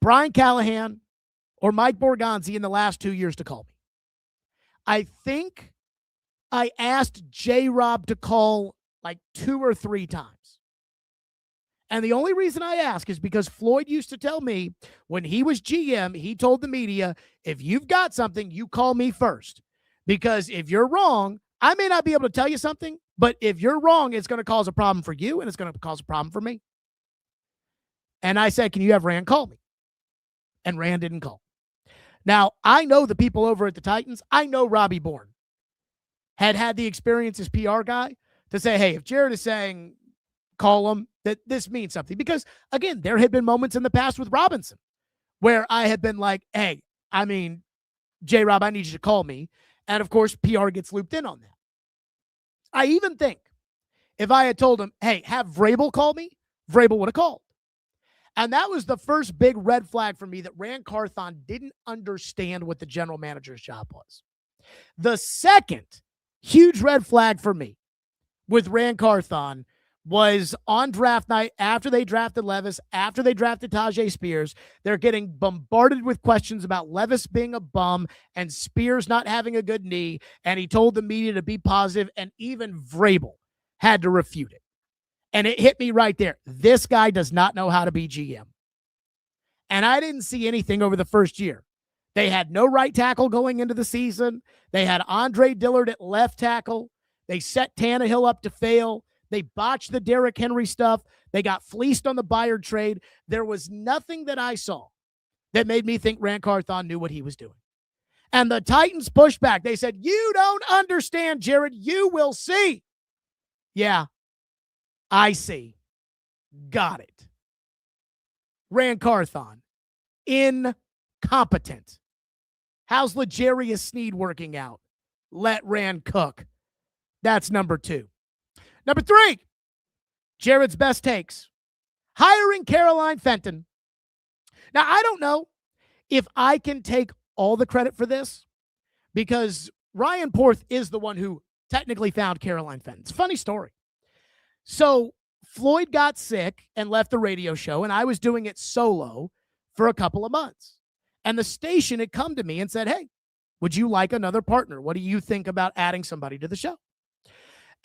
Brian Callahan, or Mike Borgonzi in the last 2 years to call me. I think I asked J-Rob to call like 2 or 3 times. And the only reason I ask is because Floyd used to tell me when he was GM, he told the media, if you've got something, you call me first. Because if you're wrong, I may not be able to tell you something, but if you're wrong, it's going to cause a problem for you and it's going to cause a problem for me. And I said, can you have Rand call me? And Rand didn't call. Now, I know the people over at the Titans. I know Robbie Bourne had the experience as PR guy to say, hey, if Jared is saying call him, that this means something. Because, again, there had been moments in the past with Robinson where I had been like, hey, J-Rob, I need you to call me. And, of course, PR gets looped in on that. I even think if I had told him, hey, have Vrabel call me, Vrabel would have called. And that was the first big red flag for me that Ran Carthon didn't understand what the general manager's job was. The second huge red flag for me with Ran Carthon was on draft night after they drafted Levis, after they drafted Tajay Spears. They're getting bombarded with questions about Levis being a bum and Spears not having a good knee. And he told the media to be positive, and even Vrabel had to refute it. And it hit me right there. This guy does not know how to be GM. And I didn't see anything over the first year. They had no right tackle going into the season. They had Andre Dillard at left tackle. They set Tannehill up to fail. They botched the Derrick Henry stuff. They got fleeced on the Byard trade. There was nothing that I saw that made me think Ran Carthon knew what he was doing. And the Titans pushed back. They said, you don't understand, Jared. You will see. Yeah, I see. Got it. Ran Carthon. Incompetent. How's L'Jarius Sneed working out? Let Rand cook. That's number 2. Number 3, Jared's best takes. Hiring Caroline Fenton. Now, I don't know if I can take all the credit for this because Ryan Porth is the one who technically found Caroline Fenton. It's a funny story. So Floyd got sick and left the radio show, and I was doing it solo for a couple of months. And the station had come to me and said, hey, would you like another partner? What do you think about adding somebody to the show?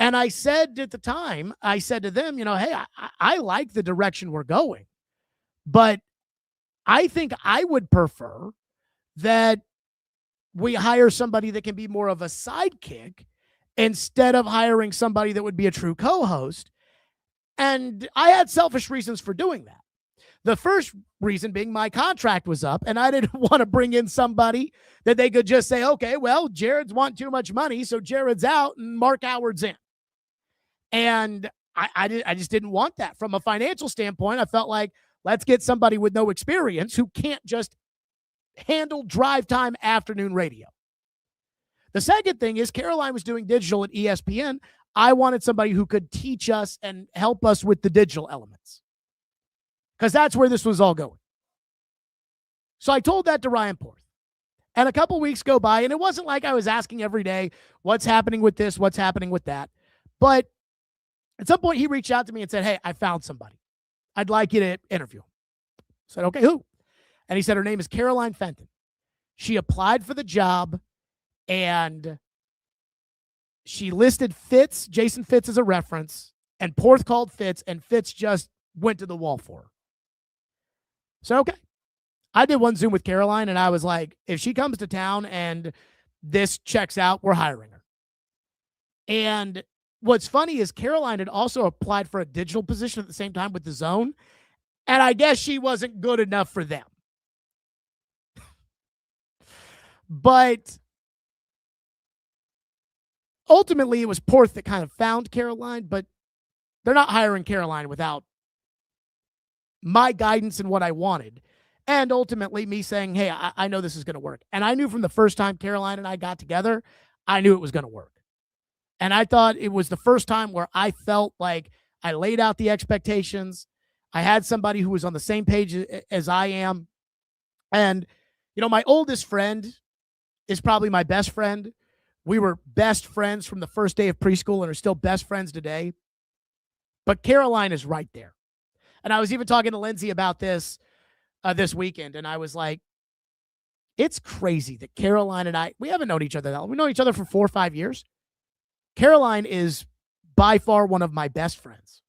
And I said at the time, I said to them, hey, I like the direction we're going, but I think I would prefer that we hire somebody that can be more of a sidekick instead of hiring somebody that would be a true co-host. And I had selfish reasons for doing that. The first reason being my contract was up, and I didn't want to bring in somebody that they could just say, okay, well, Jared's wanting too much money, so Jared's out and Mark Howard's in. And I just didn't want that. From a financial standpoint, I felt like, let's get somebody with no experience who can't just handle drive time afternoon radio. The second thing is Caroline was doing digital at ESPN. I wanted somebody who could teach us and help us with the digital elements, because that's where this was all going. So I told that to Ryan Porth. And a couple weeks go by, and it wasn't like I was asking every day, what's happening with this, what's happening with that. But at some point, he reached out to me and said, hey, I found somebody. I'd like you to interview him. I said, okay, who? And he said her name is Caroline Fenton. She applied for the job, and she listed Jason Fitz, as a reference, and Porth called Fitz, and Fitz just went to the wall for her. So, okay. I did one Zoom with Caroline, and I was like, if she comes to town and this checks out, we're hiring her. And what's funny is Caroline had also applied for a digital position at the same time with the Zone, and I guess she wasn't good enough for them. But ultimately, it was Porth that kind of found Caroline, but they're not hiring Caroline without my guidance and what I wanted. And ultimately, me saying, hey, I know this is going to work. And I knew from the first time Caroline and I got together, I knew it was going to work. And I thought it was the first time where I felt like I laid out the expectations. I had somebody who was on the same page as I am. And, my oldest friend is probably my best friend. We were best friends from the first day of preschool and are still best friends today. But Caroline is right there. And I was even talking to Lindsay about this weekend, and I was like, it's crazy that Caroline and I, we haven't known each other that long. We've known each other for 4 or 5 years. Caroline is by far one of my best friends.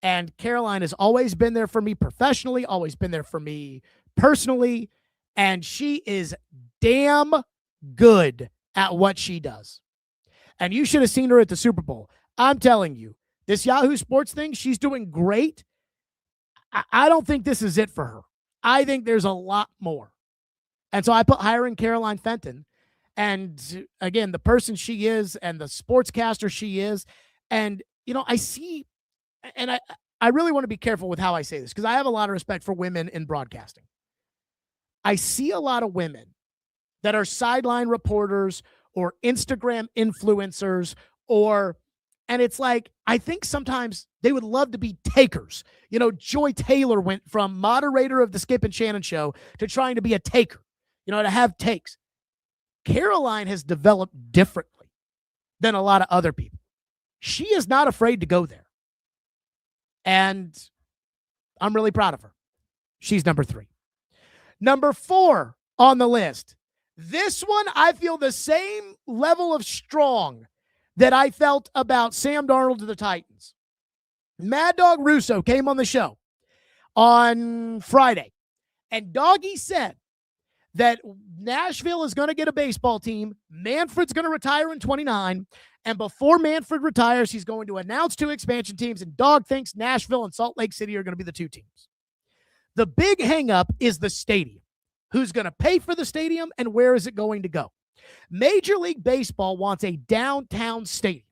And Caroline has always been there for me professionally, always been there for me personally, and she is damn good at what she does. And you should have seen her at the Super Bowl. I'm telling you, this Yahoo Sports thing, she's doing great. I don't think this is it for her. I think there's a lot more. And so I put hiring Caroline Fenton. And again, the person she is and the sportscaster she is. And, I see, and I really want to be careful with how I say this because I have a lot of respect for women in broadcasting. I see a lot of women that are sideline reporters or Instagram influencers and it's like, I think sometimes they would love to be takers. Joy Taylor went from moderator of the Skip and Shannon show to trying to be a taker, to have takes. Caroline has developed differently than a lot of other people. She is not afraid to go there. And I'm really proud of her. She's number 3. Number 4 on the list. This one, I feel the same level of strong that I felt about Sam Darnold to the Titans. Mad Dog Russo came on the show on Friday, and Doggy said that Nashville is going to get a baseball team. Manfred's going to retire in 29, and before Manfred retires, he's going to announce 2 expansion teams, and Dog thinks Nashville and Salt Lake City are going to be the 2 teams. The big hang-up is the stadium. Who's going to pay for the stadium, and where is it going to go? Major League Baseball wants a downtown stadium.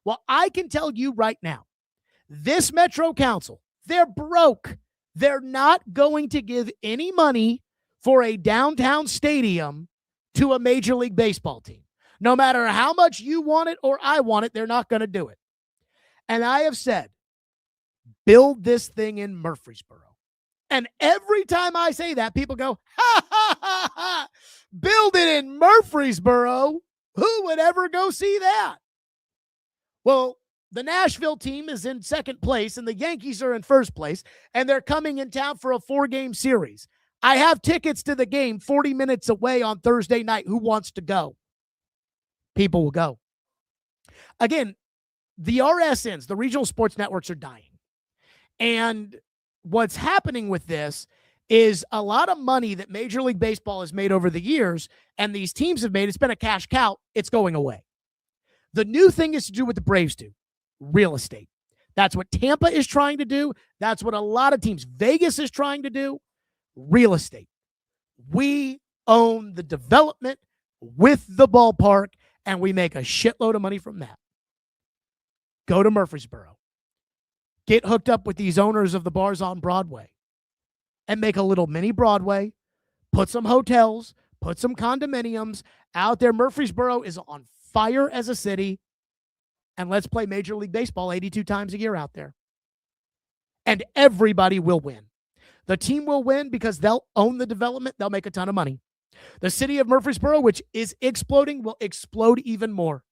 Well, I can tell you right now, this Metro Council, they're broke. They're not going to give any money for a downtown stadium to a Major League Baseball team. No matter how much you want it or I want it, they're not going to do it. And I have said, build this thing in Murfreesboro. And every time I say that, people go, ha, ha, ha, ha, build it in Murfreesboro. Who would ever go see that? Well, the Nashville team is in second place and the Yankees are in first place, and they're coming in town for a 4-game series. I have tickets to the game 40 minutes away on Thursday night. Who wants to go? People will go. Again, the RSNs, the regional sports networks, are dying. And what's happening with this is a lot of money that Major League Baseball has made over the years, and these teams have made, it's been a cash cow. It's going away. The new thing is to do what the Braves do, real estate. That's what Tampa is trying to do. That's what a lot of teams, Vegas is trying to do, real estate. We own the development with the ballpark, and we make a shitload of money from that. Go to Murfreesboro. Get hooked up with these owners of the bars on Broadway and make a little mini Broadway, put some hotels, put some condominiums out there. Murfreesboro is on fire as a city, and let's play Major League Baseball 82 times a year out there. And everybody will win. The team will win because they'll own the development. They'll make a ton of money. The city of Murfreesboro, which is exploding, will explode even more.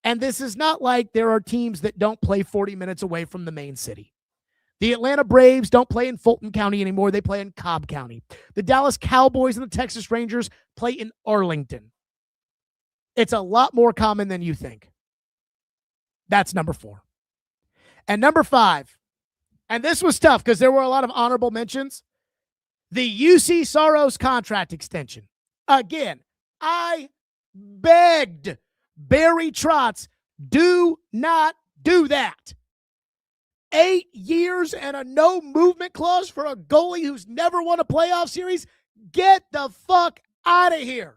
And this is not like there are teams that don't play 40 minutes away from the main city. The Atlanta Braves don't play in Fulton County anymore. They play in Cobb County. The Dallas Cowboys and the Texas Rangers play in Arlington. It's a lot more common than you think. That's number 4. And number 5, and this was tough because there were a lot of honorable mentions, the UC Saros contract extension. Again, I begged Barry Trotz, do not do that. 8 years and a no movement clause for a goalie who's never won a playoff series? Get the fuck out of here.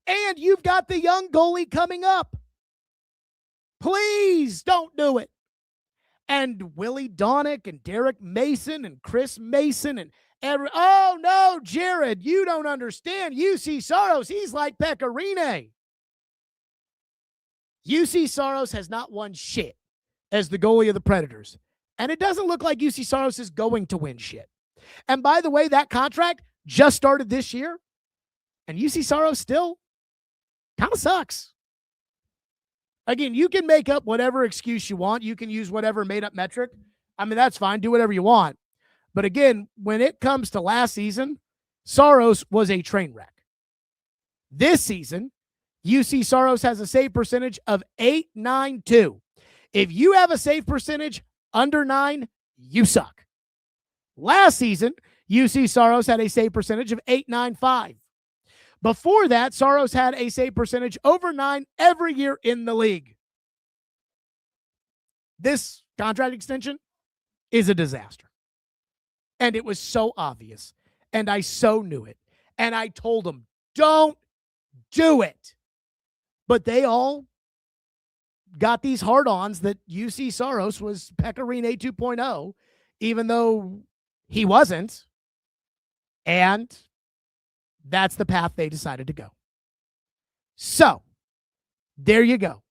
And you've got the young goalie coming up. Please don't do it. And Willie Donick and Derek Mason and Chris Mason and oh no, Jared, you don't understand. UC Saros, he's like Pecorine. UC Saros has not won shit as the goalie of the Predators. And it doesn't look like UC Saros is going to win shit. And by the way, that contract just started this year, and UC Saros still kind of sucks. Again, you can make up whatever excuse you want. You can use whatever made-up metric. I mean, that's fine. Do whatever you want. But again, when it comes to last season, Saros was a train wreck. This season, UC Saros has a save percentage of .892. If you have a save percentage under 9, you suck. Last season, UC Saros had a save percentage of .895. Before that, Saros had a save percentage over 9 every year in the league. This contract extension is a disaster. And it was so obvious. And I so knew it. And I told them, don't do it. But they all got these hard-ons that UC Saros was Pecorine 2.0, even though he wasn't. And that's the path they decided to go. So, there you go.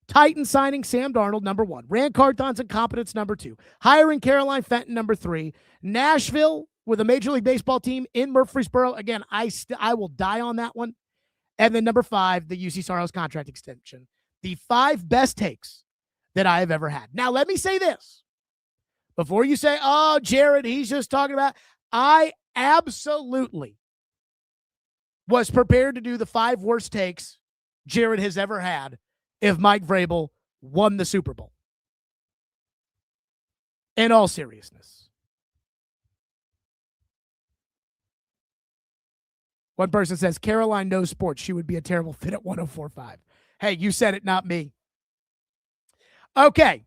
Titans signing Sam Darnold, number 1. Rand Carthon's incompetence, number 2. Hiring Caroline Fenton, number 3. Nashville with a Major League Baseball team in Murfreesboro. Again, I will die on that one. And then number 5, the UC Saros contract extension. The 5 best takes that I have ever had. Now, let me say this. Before you say, oh, Jared, he's just talking about, I absolutely was prepared to do the 5 worst takes Jared has ever had if Mike Vrabel won the Super Bowl. In all seriousness. One person says, Caroline knows sports. She would be a terrible fit at 104.5. Hey, you said it, not me. Okay.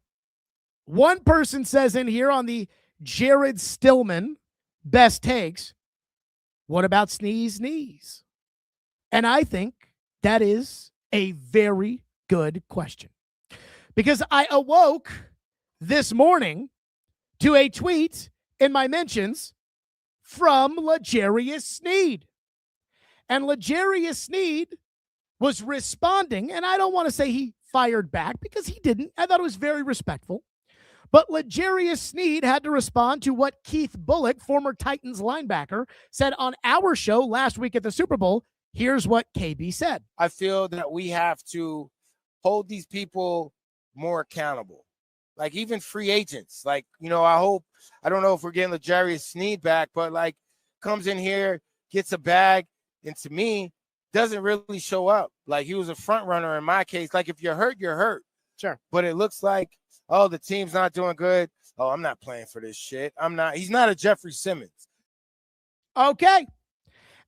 One person says in here on the Jared Stillman best takes, what about sneeze knees? And I think that is a very good question. Because I awoke this morning to a tweet in my mentions from L'Jarius Sneed. And L'Jarius Sneed was responding, and I don't want to say he fired back because he didn't. I thought it was very respectful. But L'Jarius Sneed had to respond to what Keith Bulluck, former Titans linebacker, said on our show last week at the Super Bowl. Here's what KB said. I feel that we have to hold these people more accountable. Like even free agents. Like, I don't know if we're getting L'Jarius Sneed back, but like comes in here, gets a bag, and to me, doesn't really show up. Like he was a front runner in my case. Like if you're hurt, you're hurt. Sure. But it looks like, oh, the team's not doing good. Oh, I'm not playing for this shit. He's not a Jeffrey Simmons. Okay.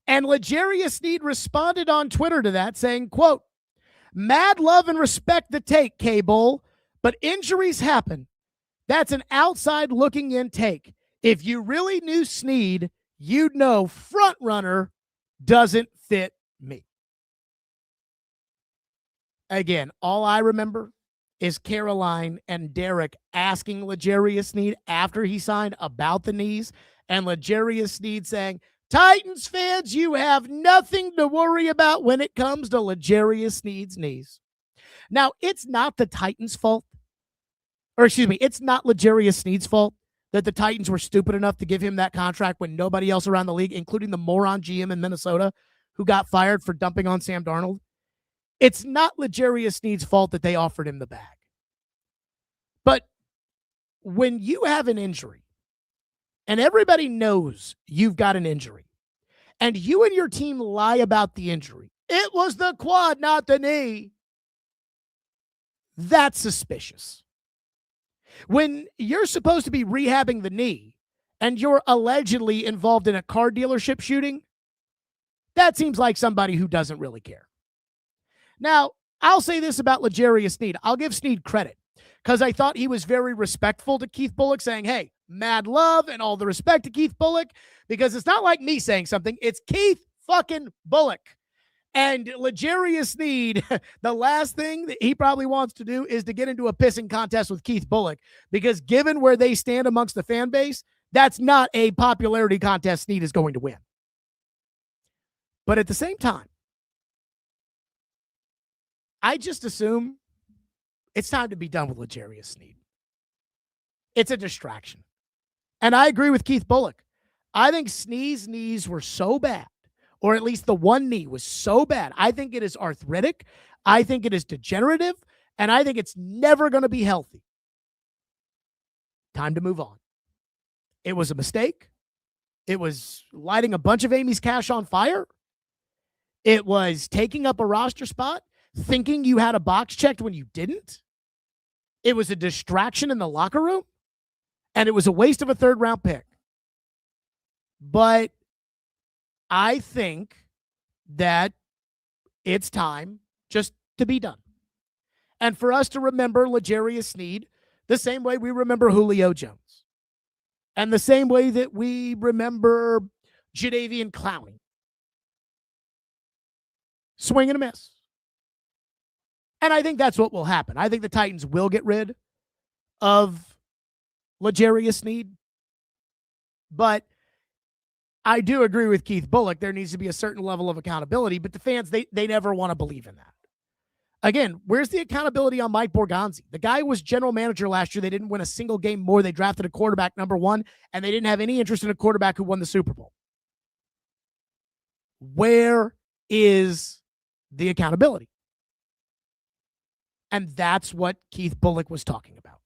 And L'Jarius Sneed responded on Twitter to that saying, quote, "Mad love and respect the take, K-Bull, but injuries happen. That's an outside looking in take. If you really knew Sneed, you'd know front runner doesn't fit me." Again, all I remember is Caroline and Derek asking L'Jarius Sneed after he signed about the knees, and L'Jarius Sneed saying, "Titans fans, you have nothing to worry about when it comes to L'Jarius Sneed's knees." Now, it's not the Titans' fault, or excuse me, it's not L'Jarius Sneed's fault that the Titans were stupid enough to give him that contract when nobody else around the league, including the moron GM in Minnesota, who got fired for dumping on Sam Darnold. It's not L'Jarius Sneed's fault that they offered him the bag. But when you have an injury, and everybody knows you've got an injury, and you and your team lie about the injury, it was the quad, not the knee, that's suspicious. When you're supposed to be rehabbing the knee, and you're allegedly involved in a car dealership shooting, that seems like somebody who doesn't really care. Now, I'll say this about L'Jarius Sneed. I'll give Sneed credit because I thought he was very respectful to Keith Bulluck, saying, hey, mad love and all the respect to Keith Bulluck, because it's not like me saying something. It's Keith fucking Bulluck. And L'Jarius Sneed, the last thing that he probably wants to do is to get into a pissing contest with Keith Bulluck, because given where they stand amongst the fan base, that's not a popularity contest Sneed is going to win. But at the same time, I just assume it's time to be done with L'Jarius Sneed. It's a distraction. And I agree with Keith Bulluck. I think Sneed's knees were so bad, or at least the one knee was so bad. I think it is arthritic. I think it is degenerative. And I think it's never going to be healthy. Time to move on. It was a mistake. It was lighting a bunch of Amy's cash on fire. It was taking up a roster spot, thinking you had a box checked when you didn't. It was a distraction in the locker room. And it was a waste of a third-round pick. But I think that it's time just to be done. And for us to remember L'Jarius Sneed the same way we remember Julio Jones. And the same way that we remember Jadeveon Clowney. Swing and a miss. And I think that's what will happen. I think the Titans will get rid of L'Jarius Sneed. But I do agree with Keith Bulluck. There needs to be a certain level of accountability, but the fans, they never want to believe in that. Again, where's the accountability on Mike Borgonzi? The guy was general manager last year. They didn't win a single game more. They drafted a quarterback #1, and they didn't have any interest in a quarterback who won the Super Bowl. Where is the accountability? And that's what Keith Bulluck was talking about.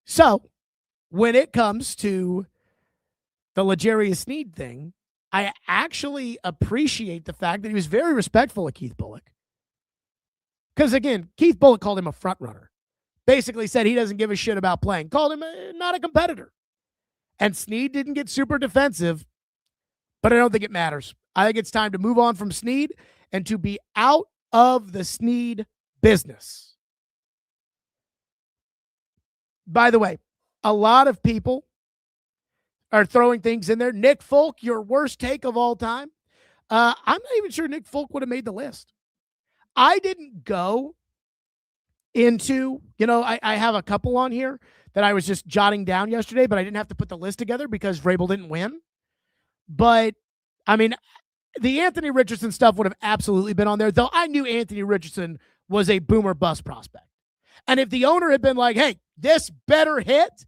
So, when it comes to the L'Jarius Sneed thing, I actually appreciate the fact that he was very respectful of Keith Bulluck. Because, again, Keith Bulluck called him a front runner. Basically said he doesn't give a shit about playing. Called him not a competitor. And Sneed didn't get super defensive, but I don't think it matters. I think it's time to move on from Sneed and to be out of the Sneed business. By the way, a lot of people are throwing things in there. Nick Folk, your worst take of all time. I'm not even sure Nick Folk would have made the list. I didn't go into, I have a couple on here that I was just jotting down yesterday, but I didn't have to put the list together because Vrabel didn't win. But, I mean, The Anthony Richardson stuff would have absolutely been on there, though I knew Anthony Richardson was a boomer bust prospect. And if the owner had been like, hey, this better hit,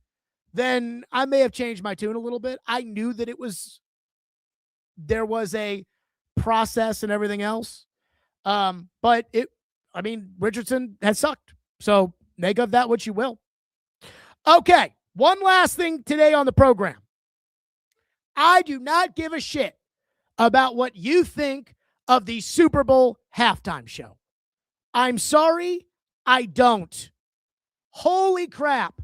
then I may have changed my tune a little bit. I knew that there was a process and everything else. But Richardson has sucked. So make of that what you will. Okay, one last thing today on the program. I do not give a shit about what you think of the Super Bowl halftime show. I'm sorry, I don't. Holy crap.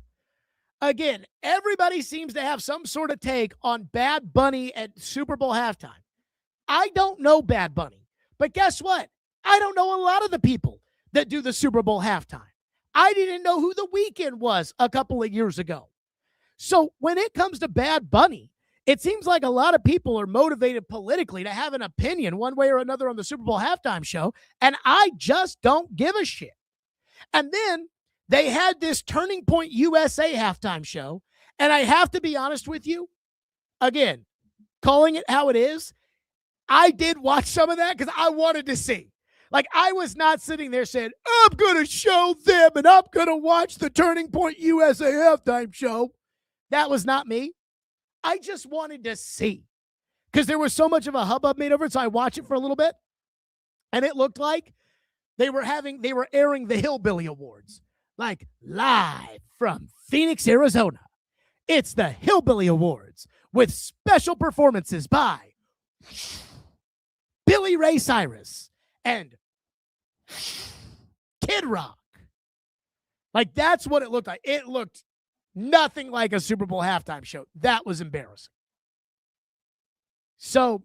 Again, everybody seems to have some sort of take on Bad Bunny at Super Bowl halftime. I don't know Bad Bunny, but guess what? I don't know a lot of the people that do the Super Bowl halftime. I didn't know who The Weeknd was a couple of years ago. So when it comes to Bad Bunny, it seems like a lot of people are motivated politically to have an opinion one way or another on the Super Bowl halftime show, and I just don't give a shit. And then they had this Turning Point USA halftime show, and I have to be honest with you, again, calling it how it is, I did watch some of that because I wanted to see. Like, I was not sitting there saying, I'm going to show them and I'm going to watch the Turning Point USA halftime show. That was not me. I just wanted to see because there was so much of a hubbub made over it. So I watched it for a little bit, and it looked like they were airing the Hillbilly Awards, like live from Phoenix, Arizona. It's the Hillbilly Awards with special performances by Billy Ray Cyrus and Kid Rock. Like, that's what it looked like. It looked nothing like a Super Bowl halftime show. That was embarrassing. So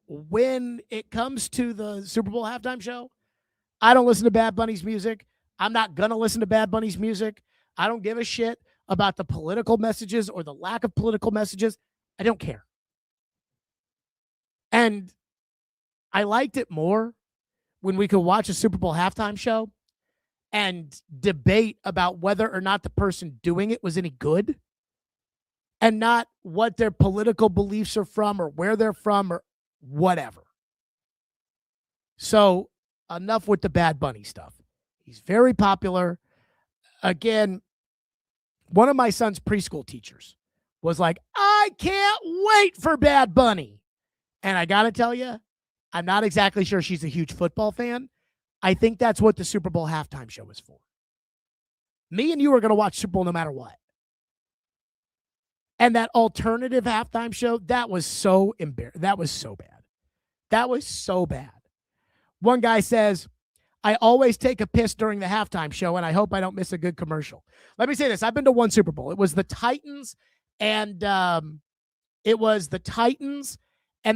when it comes to the Super Bowl halftime show, I don't listen to Bad Bunny's music. I'm not going to listen to Bad Bunny's music. I don't give a shit about the political messages or the lack of political messages. I don't care. And I liked it more when we could watch a Super Bowl halftime show and debate about whether or not the person doing it was any good and not what their political beliefs are from or where they're from or whatever. So enough with the Bad Bunny stuff. He's very popular. Again, one of my son's preschool teachers was like, I can't wait for Bad Bunny. And I got to tell you, I'm not exactly sure she's a huge football fan. I think that's what the Super Bowl halftime show is for. Me and you are going to watch Super Bowl no matter what. And that alternative halftime show, that was so embarrassing. That was so bad. That was so bad. One guy says, I always take a piss during the halftime show, and I hope I don't miss a good commercial. Let me say this. I've been to one Super Bowl. It was the Titans and the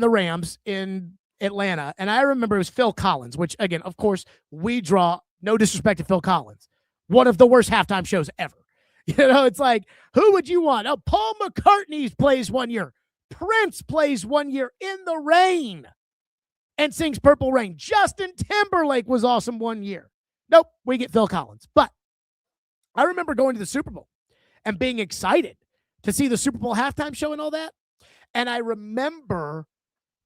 Rams in Atlanta. And I remember it was Phil Collins, which, again, of course, we draw no disrespect to Phil Collins. One of the worst halftime shows ever. You know, it's like, who would you want? Oh, Paul McCartney plays one year. Prince plays one year in the rain and sings Purple Rain. Justin Timberlake was awesome one year. Nope, we get Phil Collins. But I remember going to the Super Bowl and being excited to see the Super Bowl halftime show and all that. And I remember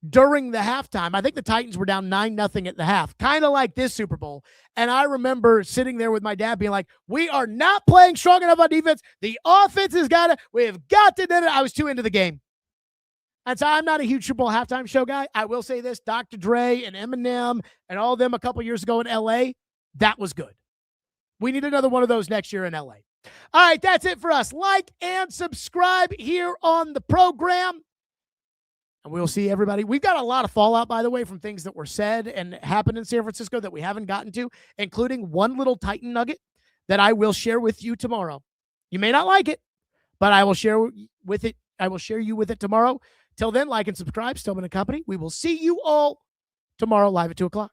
during the halftime, I think the Titans were down 9-0 at the half, kind of like this Super Bowl. And I remember sitting there with my dad being like, we are not playing strong enough on defense. The offense has got to, we have got to do it. I was too into the game. And so I'm not a huge Super Bowl halftime show guy. I will say this, Dr. Dre and Eminem and all of them a couple years ago in LA, that was good. We need another one of those next year in LA. All right, that's it for us. Like and subscribe here on the program. And we'll see everybody. We've got a lot of fallout, by the way, from things that were said and happened in San Francisco that we haven't gotten to, including one little Titan nugget that I will share with you tomorrow. You may not like it, but I will share with it. I will share you with it tomorrow. Till then, like and subscribe. Stillman & Company. We will see you all tomorrow live at 2:00.